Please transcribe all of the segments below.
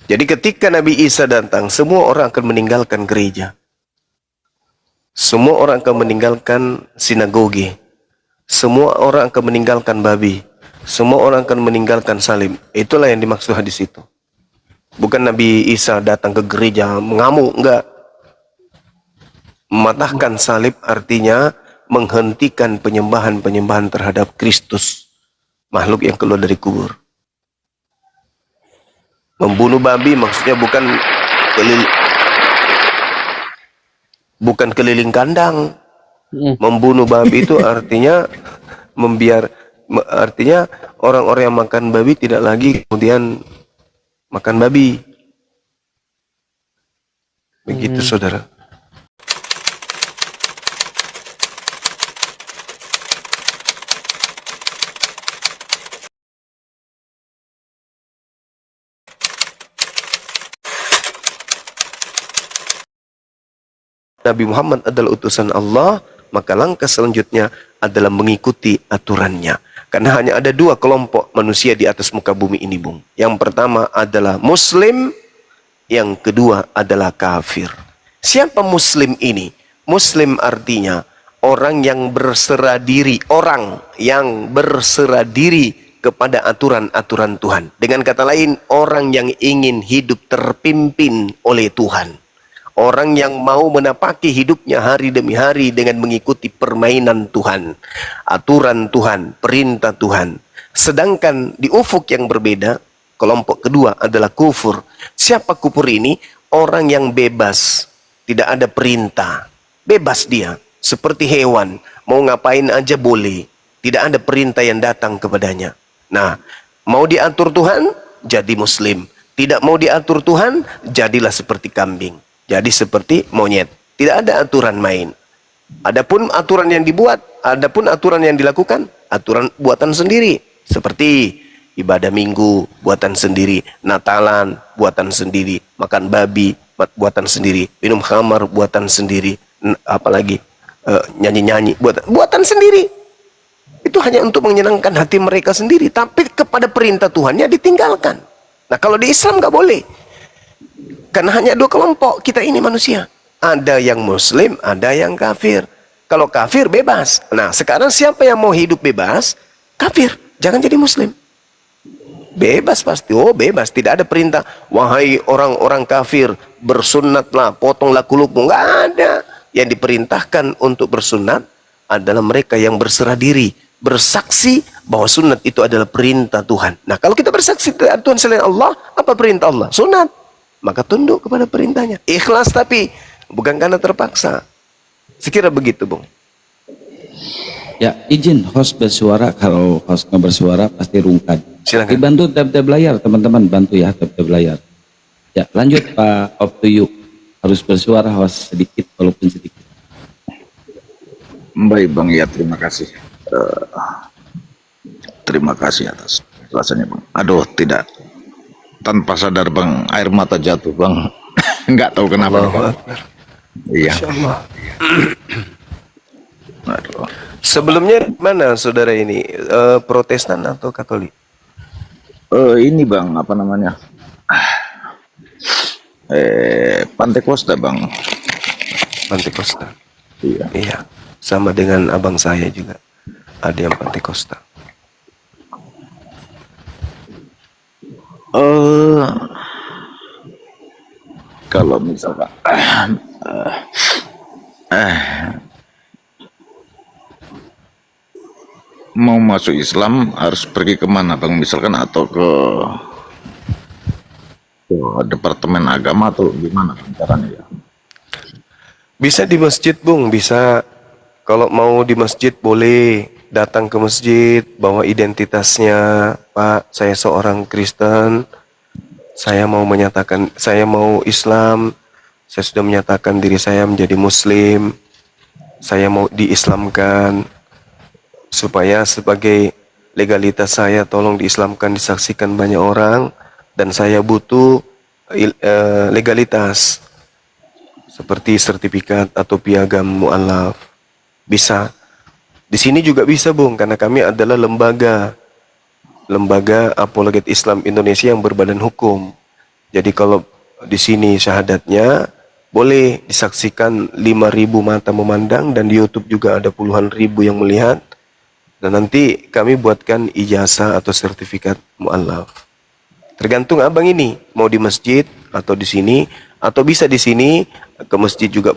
Jadi ketika Nabi Isa datang, semua orang akan meninggalkan gereja. Semua orang akan meninggalkan sinagoge. Semua orang akan meninggalkan babi. Semua orang akan meninggalkan salib. Itulah yang dimaksud hadis itu. Bukan Nabi Isa datang ke gereja mengamuk, enggak. Mematahkan salib artinya menghentikan penyembahan-penyembahan terhadap Kristus, makhluk yang keluar dari kubur. Membunuh babi maksudnya bukan keliling kandang. Membunuh babi itu artinya artinya orang-orang yang makan babi tidak lagi kemudian makan babi. Begitu saudara. Nabi Muhammad adalah utusan Allah, maka langkah selanjutnya adalah mengikuti aturannya. Karena hanya ada dua kelompok manusia di atas muka bumi ini, Bung. Yang pertama adalah Muslim, yang kedua adalah kafir. Siapa Muslim ini? Muslim artinya orang yang berserah diri, kepada aturan-aturan Tuhan. Dengan kata lain, orang yang ingin hidup terpimpin oleh Tuhan. Orang yang mau menapaki hidupnya hari demi hari dengan mengikuti permainan Tuhan, aturan Tuhan, perintah Tuhan. Sedangkan di ufuk yang berbeda, kelompok kedua adalah kufur. Siapa kufur ini? Orang yang bebas, tidak ada perintah. Bebas dia, seperti hewan, mau ngapain aja boleh. Tidak ada perintah yang datang kepadanya. Nah, mau diatur Tuhan, jadi Muslim. Tidak mau diatur Tuhan, jadilah seperti kambing. Jadi seperti monyet, tidak ada aturan main. Adapun aturan yang dibuat, adapun aturan yang dilakukan, aturan buatan sendiri. Seperti ibadah minggu, buatan sendiri. Natalan, buatan sendiri. Makan babi, buatan sendiri. Minum khamar, buatan sendiri. Apalagi nyanyi-nyanyi, buatan sendiri. Itu hanya untuk menyenangkan hati mereka sendiri. Tapi kepada perintah Tuhannya ditinggalkan. Nah kalau di Islam nggak boleh. Karena hanya dua kelompok kita ini manusia. Ada yang Muslim, ada yang kafir. Kalau kafir bebas. Nah sekarang siapa yang mau hidup bebas? Kafir, jangan jadi Muslim. Bebas pasti, oh bebas. Tidak ada perintah, wahai orang-orang kafir, bersunatlah, potonglah kulukmu. Nggak ada. Yang diperintahkan untuk bersunat adalah mereka yang berserah diri, bersaksi bahwa sunat itu adalah perintah Tuhan. Nah kalau kita bersaksi Tuhan selain Allah, apa perintah Allah? Sunat. Maka tunduk kepada perintahnya. Ikhlas tapi bukan karena terpaksa. Sekira begitu, Bung. Ya, izin host bersuara. Kalau host nggak bersuara pasti rungkat. Silakan. Dibantu tab-tab layar, teman-teman. Bantu ya tab-tab layar. Ya, lanjut Pak. Up to you. Harus bersuara host sedikit, walaupun sedikit. Baik Bang, ya terima kasih. Terima kasih atas rasanya Bang. Aduh, tidak. Tanpa sadar Bang, air mata jatuh Bang. Nggak tahu kenapa Bang. Iya. Aduh. Sebelumnya mana saudara ini? Protestan atau Katolik? Ini Bang, apa namanya? Pantekosta Bang. Pantekosta. Iya. Iya. Sama dengan abang saya juga. Ada yang Pantekosta. Kalau misalkan mau masuk Islam harus pergi kemana Bang? Misalkan atau ke departemen agama atau gimana caranya ya? Bisa di masjid, Bung. Bisa. Kalau mau di masjid boleh datang ke masjid, bawa identitasnya. Pak, saya seorang Kristen. Saya mau menyatakan, saya mau Islam. Saya sudah menyatakan diri saya menjadi Muslim. Saya mau diislamkan. Supaya sebagai legalitas saya tolong diislamkan, disaksikan banyak orang. Dan saya butuh legalitas. Seperti sertifikat atau piagam mu'alaf. Bisa. Di sini juga bisa, Bung. Karena kami adalah lembaga apologet Islam Indonesia yang berbadan hukum. Jadi kalau di sini syahadatnya boleh disaksikan 5.000 mata memandang, dan di YouTube juga ada puluhan ribu yang melihat. Dan nanti kami buatkan ijazah atau sertifikat mu'allaf. Tergantung abang ini mau di masjid atau di sini, atau bisa di sini ke masjid juga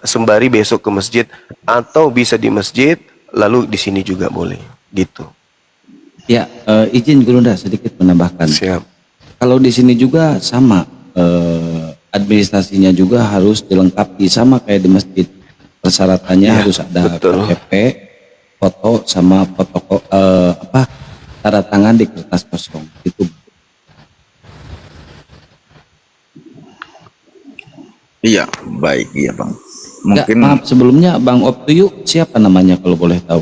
sembari besok ke masjid, atau bisa di masjid lalu di sini juga boleh gitu. Ya, izin Gurunda sedikit menambahkan. Siap. Kalau di sini juga sama, administrasinya juga harus dilengkapi sama kayak di masjid. Persyaratannya Ya, harus ada betul. KTP, foto sama tanda tangan di kertas kosong. Itu. Iya, baik, iya Bang. Enggak, Mungkin maaf sebelumnya Bang Optuyu siapa namanya kalau boleh tahu?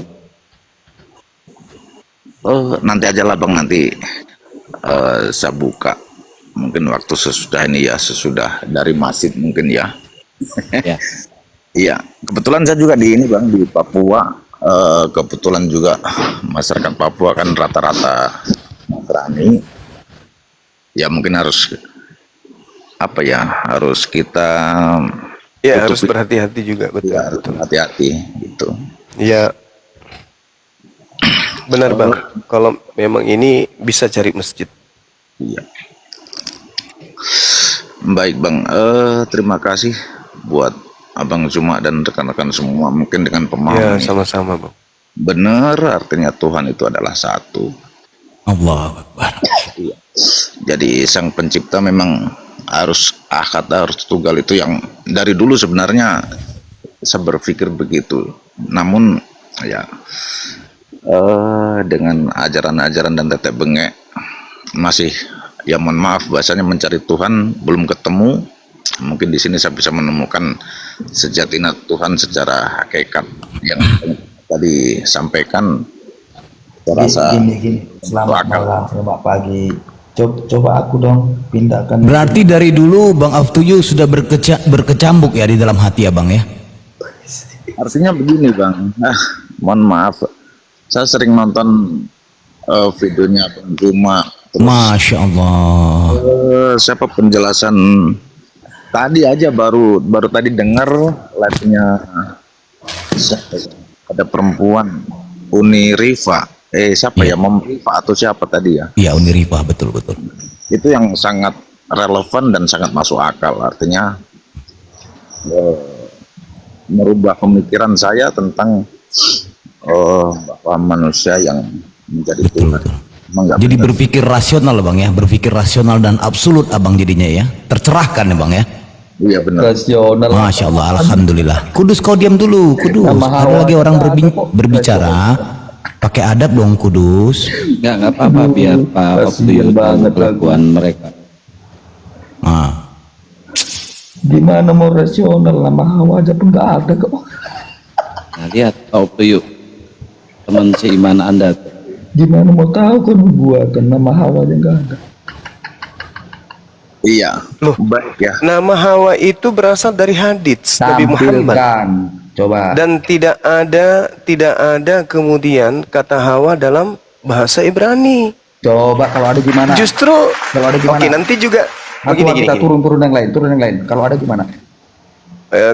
nanti aja lah Bang, nanti saya buka. Mungkin waktu sesudah ini ya, sesudah dari masjid mungkin ya. Ya. Iya, kebetulan saya juga di ini Bang, di Papua. Kebetulan juga masyarakat Papua kan rata-rata Nasrani. Ya mungkin harus apa ya, harus kita Ya harus tutupi. berhati-hati juga, betul. Ya, harus hati-hati gitu. Ya benar bang, kalau memang ini bisa cari masjid. Iya. Baik Bang, terima kasih buat Abang Zuma dan rekan-rekan semua, mungkin dengan Ya pemahaman sama-sama bang. benar, artinya Tuhan itu adalah satu. Allahu Akbar. Iya. Jadi sang pencipta memang harus ahad, harus tunggal, itu yang dari dulu sebenarnya saya berpikir begitu. Namun ya dengan ajaran-ajaran dan tetek bengek masih, ya mohon maaf bahasanya, mencari Tuhan belum ketemu. Mungkin di sini saya bisa menemukan sejatinya Tuhan secara hakikat yang tadi sampaikan. Saya rasa Gini. Selamat akal. malam, selamat pagi. Coba aku dong pindahkan. Berarti dari dulu Bang Aftuyu sudah berkecambuk ya di dalam hati abang ya? Artinya begini Bang, mohon maaf, saya sering nonton videonya Bang Zuma. Terus Masya Allah. siapa penjelasan tadi aja, baru tadi dengar live-nya ada perempuan Uni Rifa. Siapa ya, Mom Rifa atau siapa tadi ya? Iya, Uni Rifah, betul. Itu yang sangat relevan dan sangat masuk akal. Artinya merubah pemikiran saya tentang bahwa manusia yang menjadi Tuhan. Emang nggak Jadi benar. berpikir rasional Bang ya, berpikir rasional dan absolut abang jadinya ya. Tercerahkan ya Bang ya. Iya benar. Rasional. Masya Allah, Alhamdulillah. Kudus kau diam dulu, Kudus. Nama Ada Hawa lagi orang kita ada kok. berbicara. Pakai adab dong Kudus. Enggak apa-apa, biar Pak Optuyu tahu banget kelakuan mereka. Nah, Gimana mau rasional, nama Hawa aja pun nggak ada kok. Nah, lihat Pak Optuyu, teman seiman Anda tuh. Gimana mau tahu kan buatan nama Hawa aja nggak ada. Iya. Loh. Baik ya. Nama Hawa itu berasal dari hadits Nabi Muhammad. Tampilkan, coba. Dan tidak ada kemudian kata Hawa dalam bahasa Ibrani. Coba kalau ada gimana? Justru Kalau ada gimana? oke, nanti juga Aku begini. kita turun yang lain. Kalau ada gimana?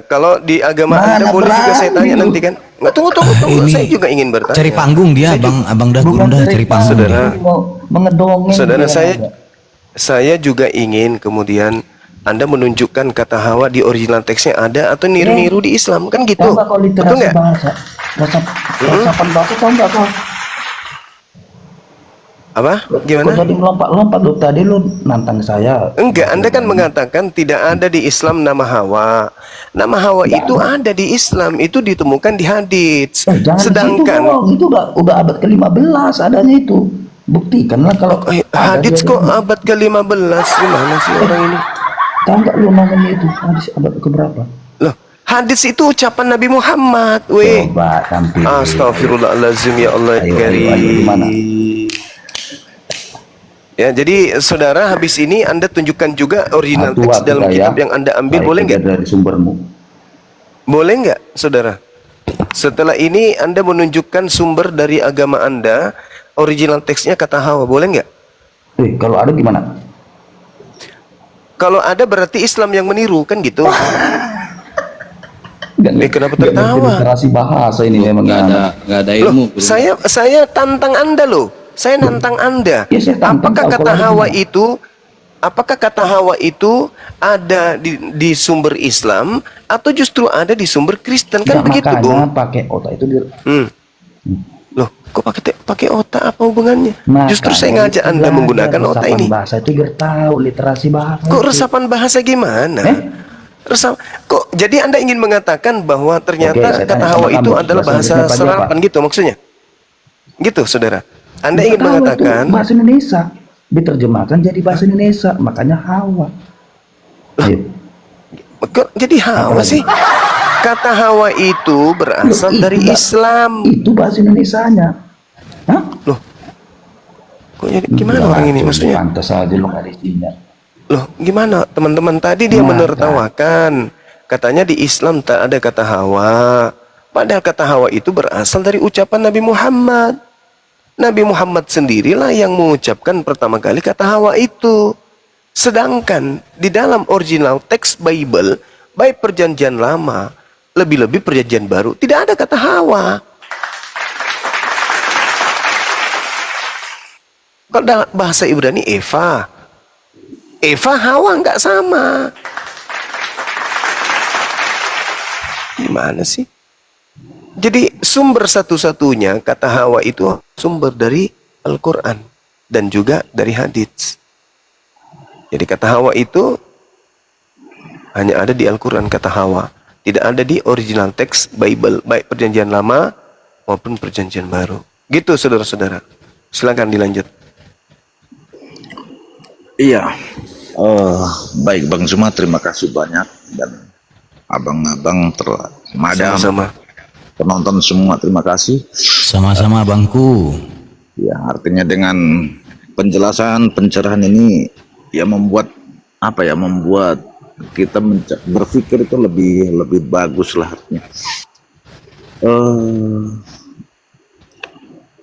Kalau di agama Mana Anda boleh juga saya berani tanya lu? nanti kan. Nggak, tunggu. Ini Saya juga ingin bertanya. cari panggung dia abang dah Gurunda cari panggung Saudara. dia. Mau mengedongeng. Saudara, dia. saya juga ingin kemudian Anda menunjukkan kata Hawa di original teksnya ada atau niru-niru di Islam, kan gitu. Tahu nggak kalau Betul literasi nggak? bahasa? Resapan bahasa tahu nggak kau? Apa? Kau Gimana? tadi melompat-lompat lu tadi lu nantang saya. Enggak, Anda kan mengatakan tidak ada di Islam nama Hawa. Nama Hawa itu ada di Islam, itu ditemukan di hadits. Jangan Sedangkan di situ, dong. Itu udah abad ke-15 adanya itu. Buktikanlah kalau ada hadits dia kok bilang. abad ke-15. Gimana sih orang ini? Tahu nggak lu namanya itu hadis abad ke berapa? Loh, hadits itu ucapan Nabi Muhammad, weh. Coba tampil. Astagfirullahaladzim, ya Allah Ayo, karim. gimana? Ya, jadi saudara, habis ini Anda tunjukkan juga original Tua teks dalam kita kitab ya. yang Anda ambil, Cari boleh kerja nggak? dari sumbermu? Boleh nggak, saudara? Setelah ini Anda menunjukkan sumber dari agama Anda, original teksnya kata Hawa, boleh nggak? Kalau ada gimana? Kalau ada berarti Islam yang meniru, kan gitu. Kenapa Nggak ngerti tertawa? literasi bahasa ini memang. Nggak ada Loh, ilmu. saya tantang Anda loh. Saya nantang Anda. Ya, saya tantang Apakah kau, kata kalau Hawa begini. itu ada di sumber Islam atau justru ada di sumber Kristen, kan Nggak, begitu, makanya Bung? pakai otak itu Hmm. Loh, kok pakai otak, apa hubungannya? Justru makanya saya ngajak Anda belajar menggunakan otak resapan ini. bahasa itu biar tahu literasi bahasa Kok itu. resapan bahasa gimana? Eh? Kok jadi Anda ingin mengatakan bahwa ternyata Oke, saya kata tanya Hawa sama itu kamu, adalah bahasa bahasa Inggrisnya apa aja, serapan gitu maksudnya? Gitu, Saudara. Anda ingin Kata Hawa itu mengatakan bahasa Indonesia diterjemahkan jadi bahasa Indonesia, makanya Hawa. Ayo. kok jadi Hawa Apalagi? sih? Kata Hawa itu berasal Loh, dari itu, Islam. Itu bahasa Indonesianya. Hah? Loh, kok jadi gimana orang ini maksudnya? Pantas aja lo nggak ada isinya. Loh, gimana teman-teman tadi dia menertawakan. Katanya di Islam tak ada kata Hawa. Padahal kata Hawa itu berasal dari ucapan Nabi Muhammad. Nabi Muhammad sendirilah yang mengucapkan pertama kali kata Hawa itu. Sedangkan di dalam original teks Bible, baik perjanjian lama, lebih-lebih perjanjian baru, tidak ada kata Hawa. Kalau dalam bahasa Ibrani Eva, Hawa nggak sama. Gimana sih? Jadi sumber satu-satunya kata Hawa itu sumber dari Al-Quran dan juga dari hadits. Jadi kata Hawa itu hanya ada di Al-Quran, kata Hawa. Tidak ada di original teks Bible, baik perjanjian lama maupun perjanjian baru. Gitu saudara-saudara. Silakan dilanjut. Iya. Baik Bang Zuma, terima kasih banyak, dan abang-abang madam, Sama-sama. penonton semua terima kasih. Sama-sama Bangku. Ya, artinya dengan penjelasan pencerahan ini ya membuat membuat kita berpikir itu lebih bagus lah artinya.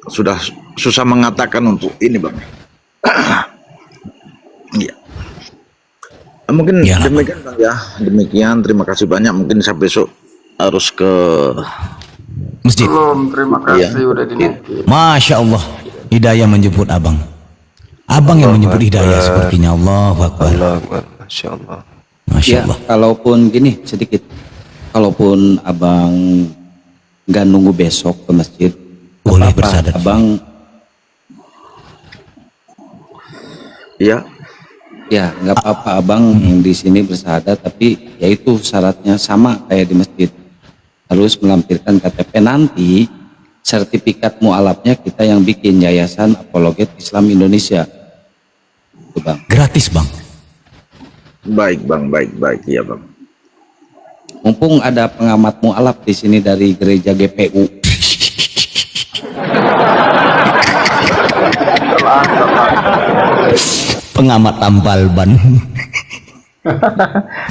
Sudah susah mengatakan untuk ini Bang. Iya. Mungkin Ya, demikian Bang ya. Demikian, terima kasih banyak. Mungkin saya besok harus ke Masjid. Terima kasih udah dinanti. Masya Allah. Hidayah menjemput abang. Abang yang menjemput hidayah sepertinya. Allahu Akbar. Allah Akbar. Masya Allah. Masya Ya, Allah. kalaupun gini sedikit, kalaupun abang nggak nunggu besok ke masjid, Boleh apa-apa, bersadat. abang ya. ya nggak apa-apa abang di sini bersahadat, tapi yaitu syaratnya sama kayak di masjid, harus melampirkan KTP. Nanti sertifikat mualafnya kita yang bikin, Yayasan Apologet Islam Indonesia itu Bang. Gratis Bang. Baik Bang, baik ya Bang. Mumpung ada pengamat mualaf di sini dari gereja GPU. Pengamat tampal ban.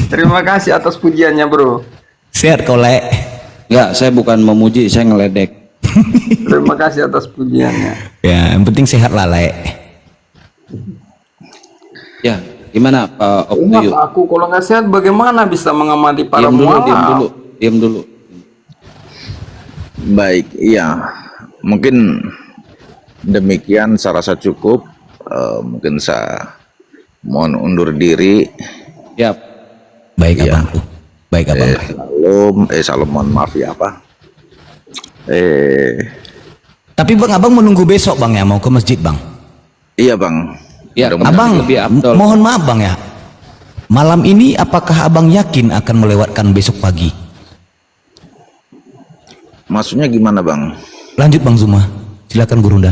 Terima kasih atas pujiannya, Bro. Sehat kau Le. Enggak, saya bukan memuji, saya ngeledek. Terima kasih atas pujiannya. Ya, yang penting sehat lah Le. Ya, gimana Pak Ingat Optiyu? aku kalau nggak sehat bagaimana bisa mengamati para mualaf? Diam dulu. Baik, iya. Mungkin demikian saya rasa cukup. Mungkin saya mohon undur diri. Ya, Baik Iya. abangku. Baik abang. Salam, mohon maaf ya Pak. Tapi Bang, abang menunggu besok Bang ya, mau ke masjid Bang. Iya Bang. ya Mudah-mudahan Abang, lebih afdol. mohon maaf Bang ya. Malam ini apakah abang yakin akan melewatkan besok pagi? maksudnya gimana Bang? Lanjut Bang Zuma. Silakan Gurunda.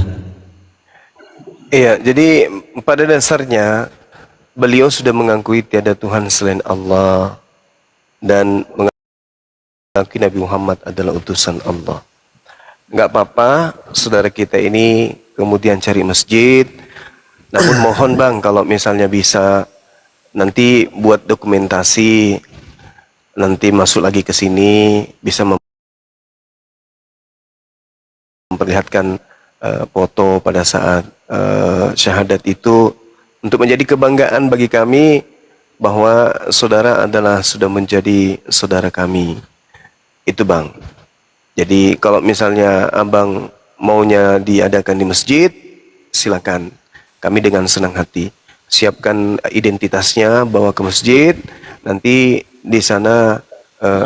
Iya, jadi pada dasarnya beliau sudah mengakui tiada Tuhan selain Allah dan mengakui Nabi Muhammad adalah utusan Allah. Nggak apa-apa, saudara kita ini kemudian cari masjid. Namun mohon Bang, kalau misalnya bisa nanti buat dokumentasi, nanti masuk lagi ke sini bisa memperlihatkan foto pada saat syahadat itu untuk menjadi kebanggaan bagi kami bahwa saudara adalah sudah menjadi saudara kami. Itu Bang. Jadi kalau misalnya Abang maunya diadakan di masjid, silakan. Kami dengan senang hati siapkan identitasnya, bawa ke masjid. Nanti di sana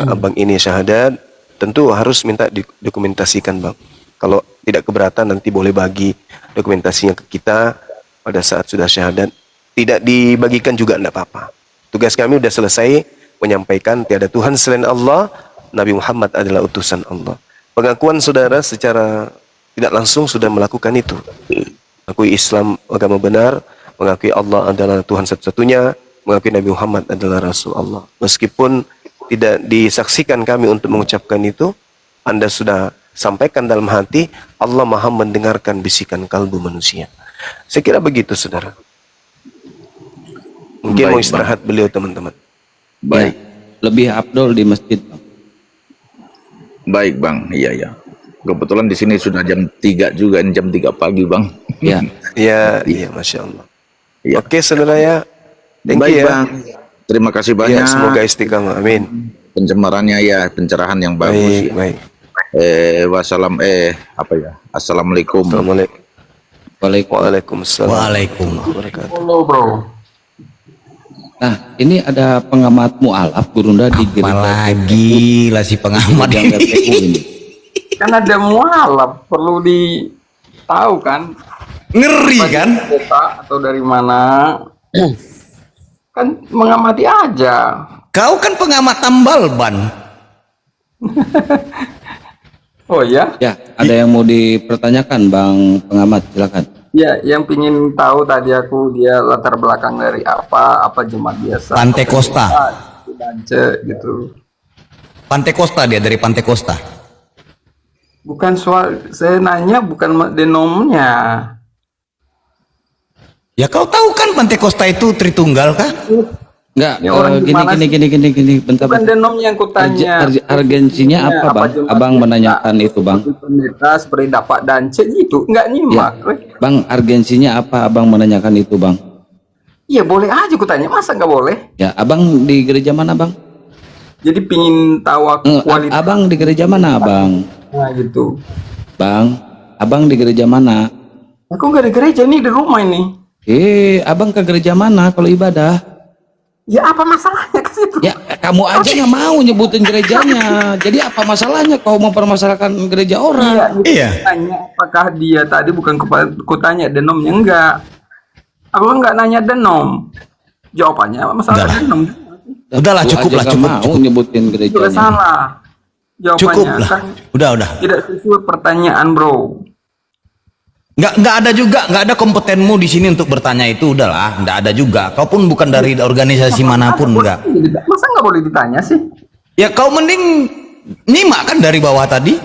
Abang ini syahadat, tentu harus minta dokumentasikan Bang. Kalau tidak keberatan nanti boleh bagi dokumentasinya ke kita pada saat sudah syahadat. Tidak dibagikan juga tidak apa-apa. Tugas kami sudah selesai menyampaikan tiada Tuhan selain Allah, Nabi Muhammad adalah utusan Allah. Pengakuan saudara secara tidak langsung sudah melakukan itu. Mengakui Islam agama benar, mengakui Allah adalah Tuhan satu-satunya, mengakui Nabi Muhammad adalah Rasul Allah. Meskipun tidak disaksikan kami untuk mengucapkan itu, Anda sudah sampaikan dalam hati, Allah Maha mendengarkan bisikan kalbu manusia. Saya kira begitu saudara. Mungkin Baik, mau istirahat beliau teman-teman. Baik. Ya, lebih afdol di masjid, Bang. Baik Bang, iya. Kebetulan di sini sudah jam 3 juga, ini jam 3 pagi Bang. Ya, Iya, Masya Allah. Iya. Oke saudara ya. Thank Baik you ya. Bang, terima kasih Ya, banyak. semoga istiqamah. Amin. Pencemarannya ya, pencerahan yang bagus. Baik, Ya. baik. Assalamualaikum. Assalamualaikum. Waalaikumsalam. Waalaikumsalam. Wabarakatuh. Follow bro. nah ini ada pengamat mualaf Gurunda di Apalagi lah si pengamat Gereja ini. PPU ini. Kan ada mualaf, perlu ditahu kan. Ngeri kan? Kota atau dari mana? Kan mengamati aja. Kau kan pengamat tambal ban. Oh ya? Ya, ada yang mau dipertanyakan Bang pengamat, silakan. Ya, yang pingin tahu tadi aku dia latar belakang dari apa jemaat biasa. Pantai Costa. Dance gitu. Pantai Costa, dia dari Pantai Costa. Bukan soal, saya nanya bukan denomnya. Ya kau tahu kan Pantai Costa itu Tritunggal kah? Enggak, Ini orang gimana sih? gini, bentar. Bukan denomnya yang kutanya. Urgensinya apa Bang? jemaat Abang biasa? menanyakan itu Bang. Pendeta seperti dapat dance gitu, nggak nyimak. Ya, Bang, urgensinya apa Abang menanyakan itu Bang? Iya boleh aja kutanya, masa nggak boleh? Ya, Abang di gereja mana Bang? Jadi pingin tahu aku kualitas. Abang di gereja mana Abang? Nah gitu. Bang, Abang di gereja mana? Aku nggak di gereja nih, di rumah ini. Abang ke gereja mana kalau ibadah? Ya apa masalahnya ke situ? Ya, kamu aja nggak mau nyebutin gerejanya. Jadi apa masalahnya kau mempermasalahkan gereja orang? Iya. Tanya apakah dia tadi bukan kutanya denomnya, enggak. Aku nggak nanya denom. Jawabannya masalah Udahlah. denom. Udahlah, Aku cukup aja lah, nggak cukup. mau nyebutin Itu gerejanya. salah. Jawabannya Cukup lah. kan Udah. tidak sesuai pertanyaan, bro. Nggak ada kompetenmu di sini untuk bertanya itu, udahlah, nggak ada juga. Kau pun bukan dari organisasi manapun, enggak. Masa nggak boleh ditanya sih? Ya kau mending nyimak kan dari bawah tadi.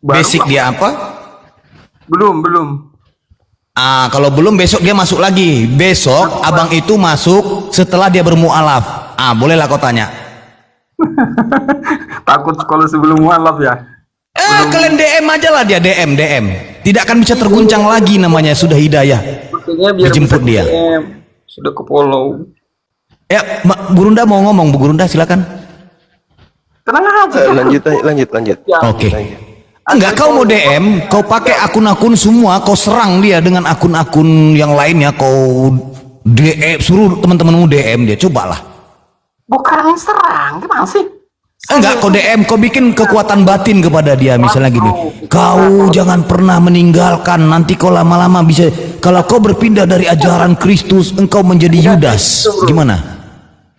Baru Basic dia apa? Belum. Ah, kalau belum besok dia masuk lagi. Besok abang itu masuk setelah dia bermualaf. Ah, bolehlah kau tanya. Takut sekolah sebelum mualaf ya. Kalian DM aja lah dia, DM. Tidak akan bisa terguncang lagi namanya, sudah hidayah. Maksudnya biar Dijemput bisa dia. DM. Sudah ke follow. Ya, Bu Gurunda mau ngomong, Bu Gurunda silakan. Tenang aja. Lanjut. Ya. Oke. Enggak, kau mau DM, kau pakai akun-akun semua, kau serang dia dengan akun-akun yang lainnya, kau DM, suruh teman-temanmu DM dia, cobalah. Bukan serang, gimana sih? Enggak, kau DM, kau bikin kekuatan batin kepada dia, misalnya gini, kau jangan pernah meninggalkan, nanti kau lama-lama bisa, kalau kau berpindah dari ajaran Kristus, engkau menjadi Yudas. Gimana?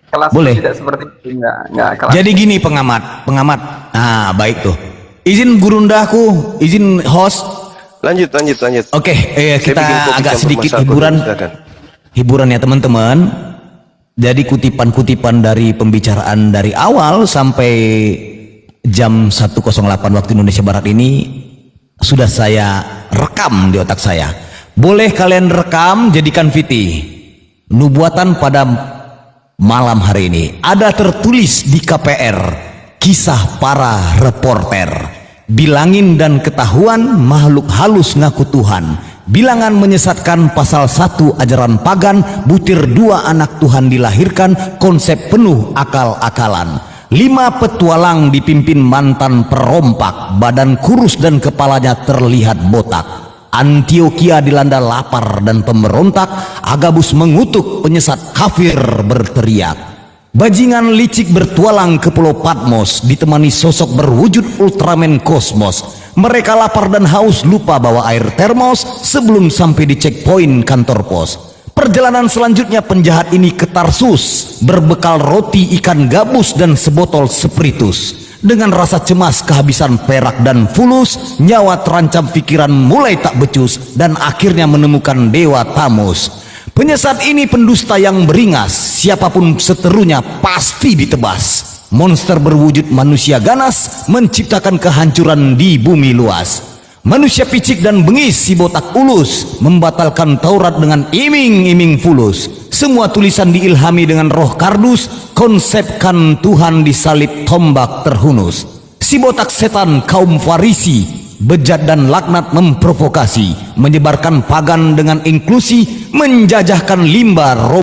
Kelas Boleh. tidak seperti itu, enggak kelas. Jadi gini pengamat, nah baik tuh. Izin Gurundaku, izin host. Lanjut. Oke, Saya kita bikin kopi agak campur sedikit masako hiburan. dulu, silakan. Hiburan ya teman-teman. Jadi kutipan-kutipan dari pembicaraan dari awal sampai jam 1.08 waktu Indonesia Barat ini sudah saya rekam di otak saya. Boleh kalian rekam, jadikan VT. Nubuatan pada malam hari ini ada tertulis di KPR, kisah para reporter. Bilangin dan ketahuan, makhluk halus ngaku Tuhan. Bilangan menyesatkan pasal 1 ajaran pagan, butir 2 anak Tuhan dilahirkan, konsep penuh akal-akalan. 5 petualang dipimpin mantan perompak, badan kurus dan kepalanya terlihat botak. Antioquia dilanda lapar dan pemberontak, Agabus mengutuk penyesat kafir berteriak. Bajingan licik bertualang ke Pulau Patmos ditemani sosok berwujud Ultraman kosmos. Mereka lapar dan haus, lupa bawa air termos sebelum sampai di checkpoint kantor pos. Perjalanan selanjutnya penjahat ini ke Tarsus, berbekal roti, ikan gabus dan sebotol spiritus. Dengan rasa cemas, kehabisan perak dan fulus, nyawa terancam, pikiran mulai tak becus, dan akhirnya menemukan Dewa Tamus. Penyesat ini pendusta yang beringas, siapapun seterunya pasti ditebas. Monster berwujud manusia ganas, menciptakan kehancuran di bumi luas. Manusia picik dan bengis, si botak ulus, membatalkan Taurat dengan iming-iming fulus. Semua tulisan diilhami dengan roh kardus, konsepkan Tuhan disalib tombak terhunus. Si botak setan kaum Farisi, bejat dan laknat memprovokasi, menyebarkan pagan dengan inklusi, menjajahkan limbah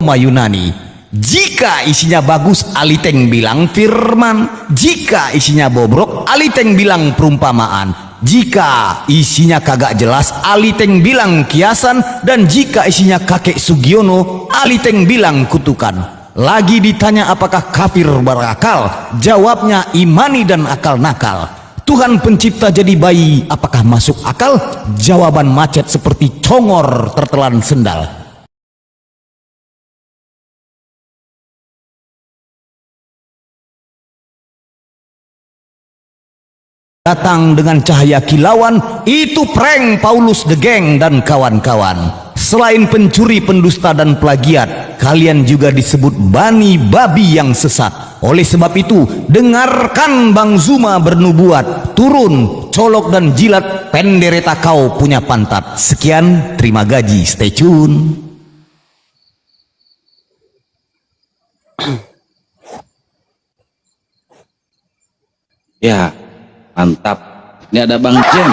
Roma Yunani. Jika isinya bagus, Aliteng bilang firman. Jika isinya bobrok, Aliteng bilang perumpamaan. Jika isinya kagak jelas, Aliteng bilang kiasan. Dan jika isinya kakek Sugiono, Aliteng bilang kutukan. Lagi ditanya apakah kafir berakal, jawabnya imani dan akal nakal. Tuhan pencipta jadi bayi, apakah masuk akal? Jawaban macet seperti congor tertelan sendal. Datang dengan cahaya kilauan, itu prank Paulus the Gang dan kawan-kawan. Selain pencuri, pendusta dan plagiat, kalian juga disebut bani babi yang sesat. Oleh sebab itu, dengarkan Bang Zuma bernubuat, turun, colok dan jilat pendereta kau punya pantat. Sekian, terima gaji, stay tune. Ya, mantap. Ini ada Bang Jem.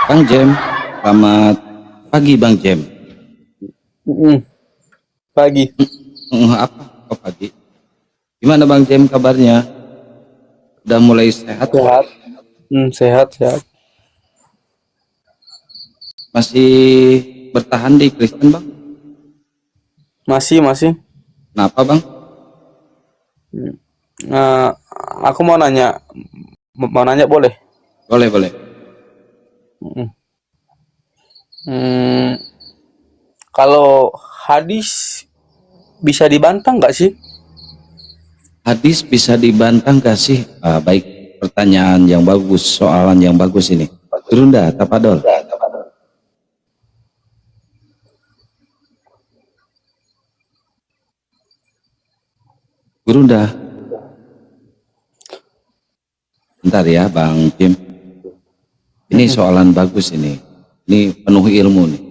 Bang Jem, selamat pagi Bang Jem. Pagi. Apa? Oh, pagi. Gimana Bang Jem kabarnya? Udah mulai sehat? Sehat. Sehat, sehat. Masih bertahan di Kristen Bang? Masih. Kenapa Bang? Aku mau nanya boleh? Boleh. Kalau hadis bisa dibantah nggak sih? Hadis bisa dibantah nggak sih? Baik, pertanyaan yang bagus, soalan yang bagus ini. Turunda, tapadol. Gurunda. Bentar ya Bang Jim. Ini soalan bagus ini. Ini penuh ilmu nih.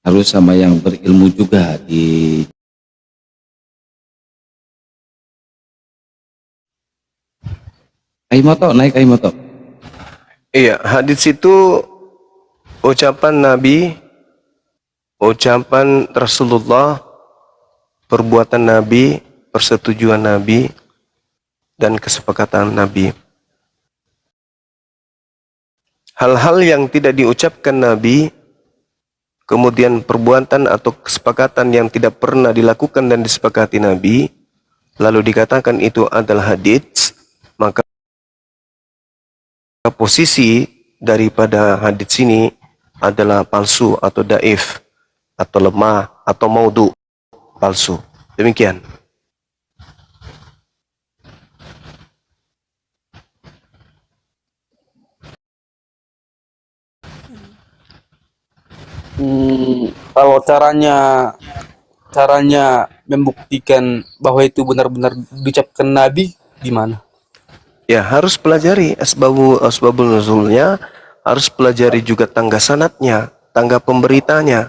Harus sama yang berilmu juga di Aimoto, naik Aimoto. Iya, hadis itu ucapan Nabi, ucapan Rasulullah, perbuatan Nabi, persetujuan Nabi, dan kesepakatan Nabi. Hal-hal yang tidak diucapkan Nabi, kemudian perbuatan atau kesepakatan yang tidak pernah dilakukan dan disepakati Nabi, lalu dikatakan itu adalah hadits, maka posisi daripada hadits ini adalah palsu atau daif, atau lemah, atau maudhu, palsu. Demikian. Kalau caranya membuktikan bahwa itu benar-benar diucapkan Nabi gimana? Ya, harus pelajari asbabul nuzulnya, harus pelajari juga tangga sanadnya, tangga pemberitanya.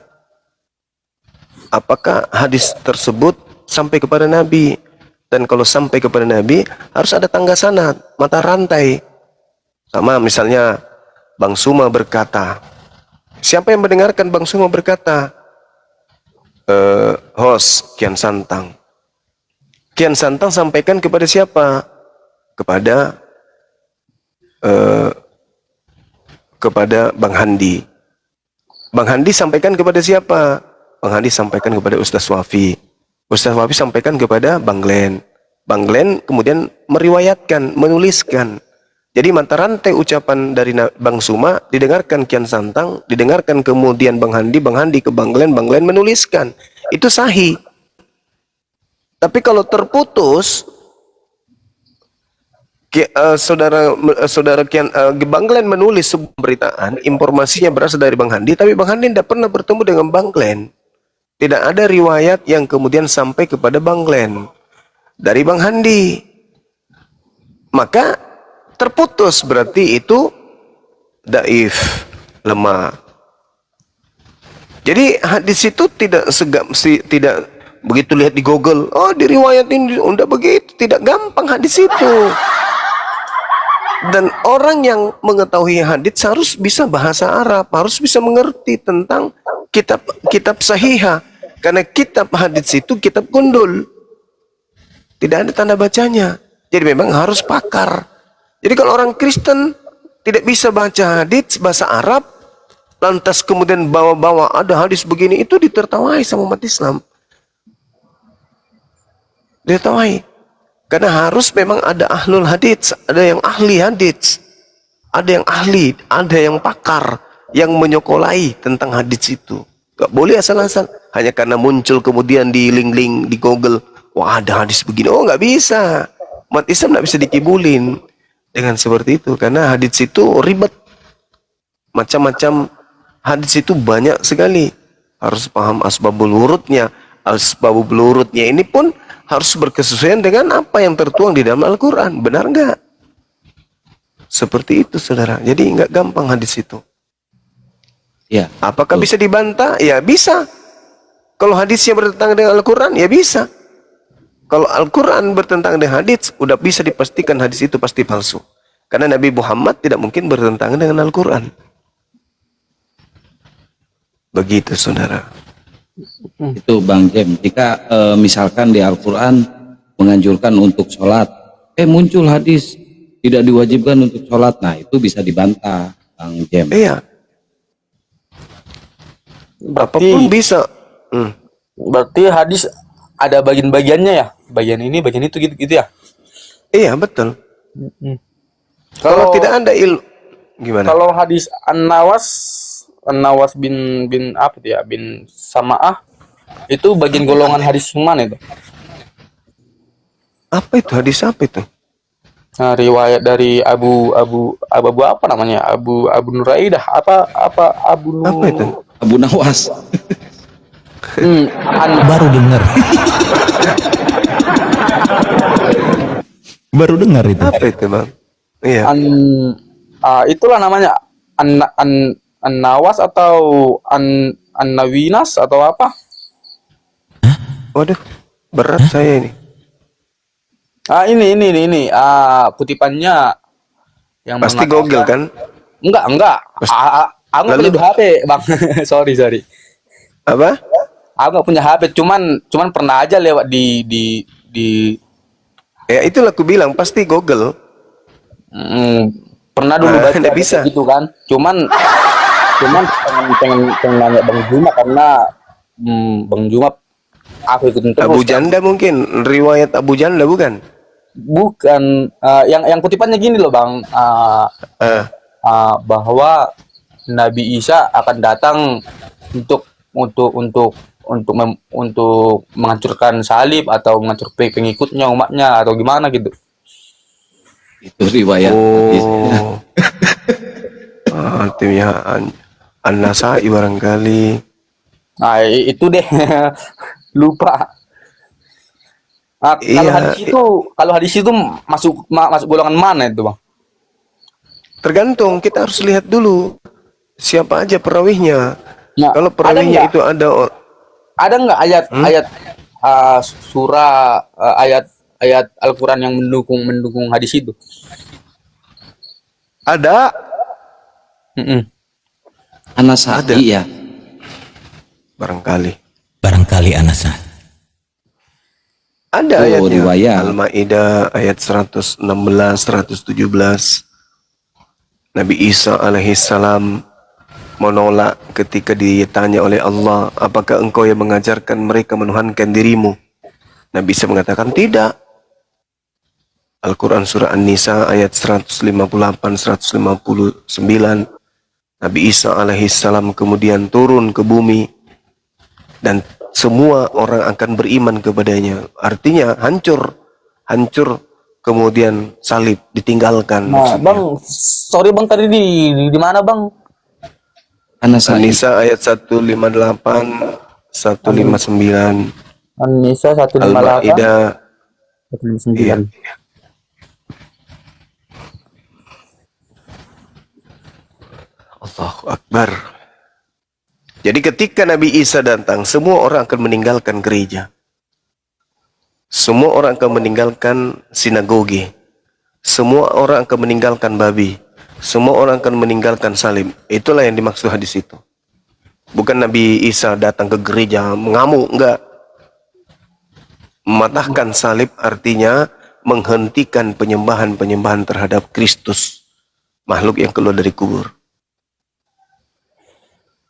Apakah hadis tersebut sampai kepada Nabi? Dan kalau sampai kepada Nabi, harus ada tangga sanad, mata rantai. Sama misalnya Bang Suma berkata, siapa yang mendengarkan Bang Suma berkata? Host Kian Santang. Kian Santang sampaikan kepada siapa? Kepada Bang Handi. Bang Handi sampaikan kepada siapa? Bang Handi sampaikan kepada Ustaz Wafi. Ustaz Wafi sampaikan kepada Bang Glenn. Bang Glenn kemudian meriwayatkan, menuliskan. Jadi mata rantai ucapan dari Bang Suma didengarkan Kian Santang, didengarkan kemudian Bang Handi ke Bang Glenn menuliskan. Itu sahih. Tapi kalau terputus, saudara Bang Glenn menulis sebuah pemberitaan, informasinya berasal dari Bang Handi, tapi Bang Handi tidak pernah bertemu dengan Bang Glenn. Tidak ada riwayat yang kemudian sampai kepada Bang Glenn dari Bang Handi. Maka terputus, berarti itu daif, lemah. Jadi hadis itu tidak begitu lihat di Google, oh diriwayatin, udah begitu, tidak gampang hadis itu. Dan orang yang mengetahui hadis harus bisa bahasa Arab, harus bisa mengerti tentang kitab sahihah, karena kitab hadis itu kitab gundul, tidak ada tanda bacanya. Jadi memang harus pakar. Jadi kalau orang Kristen tidak bisa baca hadis bahasa Arab, lantas kemudian bawa-bawa ada hadis begini, itu ditertawai sama umat Islam. Ditertawai. Karena harus memang ada ahlul hadis, ada yang ahli hadis, ada yang ahli, ada yang pakar, yang menyokolai tentang hadis itu. Gak boleh asal-asal, hanya karena muncul kemudian di link-link di Google, wah ada hadis begini, oh nggak bisa. Umat Islam nggak bisa dikibulin dengan seperti itu, karena hadis itu ribet, macam-macam hadis itu banyak sekali, harus paham asbabul wurudnya. Asbabul wurudnya ini pun harus berkesesuaian dengan apa yang tertuang di dalam Al-Quran, benar nggak? Seperti itu saudara, jadi nggak gampang hadis itu. Ya. Apakah bisa dibantah? Ya bisa. Kalau hadisnya bertentangan dengan Al-Quran, ya bisa. Kalau Al-Quran bertentangan dengan hadis, udah bisa dipastikan hadis itu pasti palsu. Karena Nabi Muhammad tidak mungkin bertentangan dengan Al-Quran. Begitu saudara. Itu Bang Jem, jika misalkan di Al-Quran menganjurkan untuk sholat, muncul hadis tidak diwajibkan untuk sholat, nah itu bisa dibantah Bang Jem. Iya. Apapun bisa. Berarti hadis ada bagian-bagiannya ya, bagian ini, bagian itu, gitu ya. Iya betul. Kalau tidak ada ilmu, gimana? Kalau hadis An-Nawas bin apa itu ya, bin Sama'ah, itu bagian golongan hadis yang mana itu? Apa itu hadis apa itu? Nah, riwayat dari Abu apa namanya? Abu Nuraidah apa Abu Apa itu? Abu Nawas. Baru dengar. Baru dengar itu. Apa itu bang? Iya. Itulah namanya An-Nawas atau An-Nawinas atau apa? Waduh, berat saya ini. Ini kutipannya yang Pasti mengatakan- Google kan? Enggak. Aku nggak punya HP, Bang. sorry. Apa? Aku nggak punya HP, cuman pernah aja lewat di Ya itulah aku bilang pasti Google. pernah dulu baca nggak bisa. gitu kan. Cuman pengen nanya Bang Juma karena Bang Juma aku ikutin terus. Abu Janda mungkin, riwayat Abu Janda bukan? Bukan, yang kutipannya gini loh Bang, bahwa Nabi Isa akan datang untuk menghancurkan salib atau menghancurkan pengikutnya, umatnya atau gimana gitu. Itu riwayat hadisnya. Artinya An-Nasai barangkali. Nah, itu deh. Lupa. Nah, Iya. kalau hadis itu masuk golongan mana itu, Bang? Tergantung, kita harus lihat dulu siapa aja perawihnya. Nah, Kalau perawihnya ada nggak? itu Ada nggak ayat surah, ayat Al-Quran yang mendukung hadis itu? Ada. Mm-mm. Anasai ya. Barangkali. Barangkali Anasa. Ada Oh, ayatnya. riwayat. Al-Maidah ayat 116, 117. Nabi Isa alaihissalam menolak ketika ditanya oleh Allah, apakah engkau yang mengajarkan mereka menuhankan dirimu? Nabi Isa mengatakan tidak. Al-Quran surah An-Nisa ayat 158, 159. Nabi Isa alaihissalam kemudian turun ke bumi dan semua orang akan beriman kepadanya. Artinya hancur kemudian salib ditinggalkan. Nah, maksudnya. Bang, sorry Bang, tadi di mana Bang? Anasai. An-Nisa ayat 158, 159. An-Nisa 158 Al-Maidah 159. Allahu Akbar. Jadi ketika Nabi Isa datang, semua orang akan meninggalkan gereja. Semua orang akan meninggalkan sinagoge. Semua orang akan meninggalkan babi. Semua orang akan meninggalkan salib. Itulah yang dimaksud hadis itu. Bukan Nabi Isa datang ke gereja mengamuk, enggak. Mematahkan salib artinya menghentikan penyembahan-penyembahan terhadap Kristus, makhluk yang keluar dari kubur.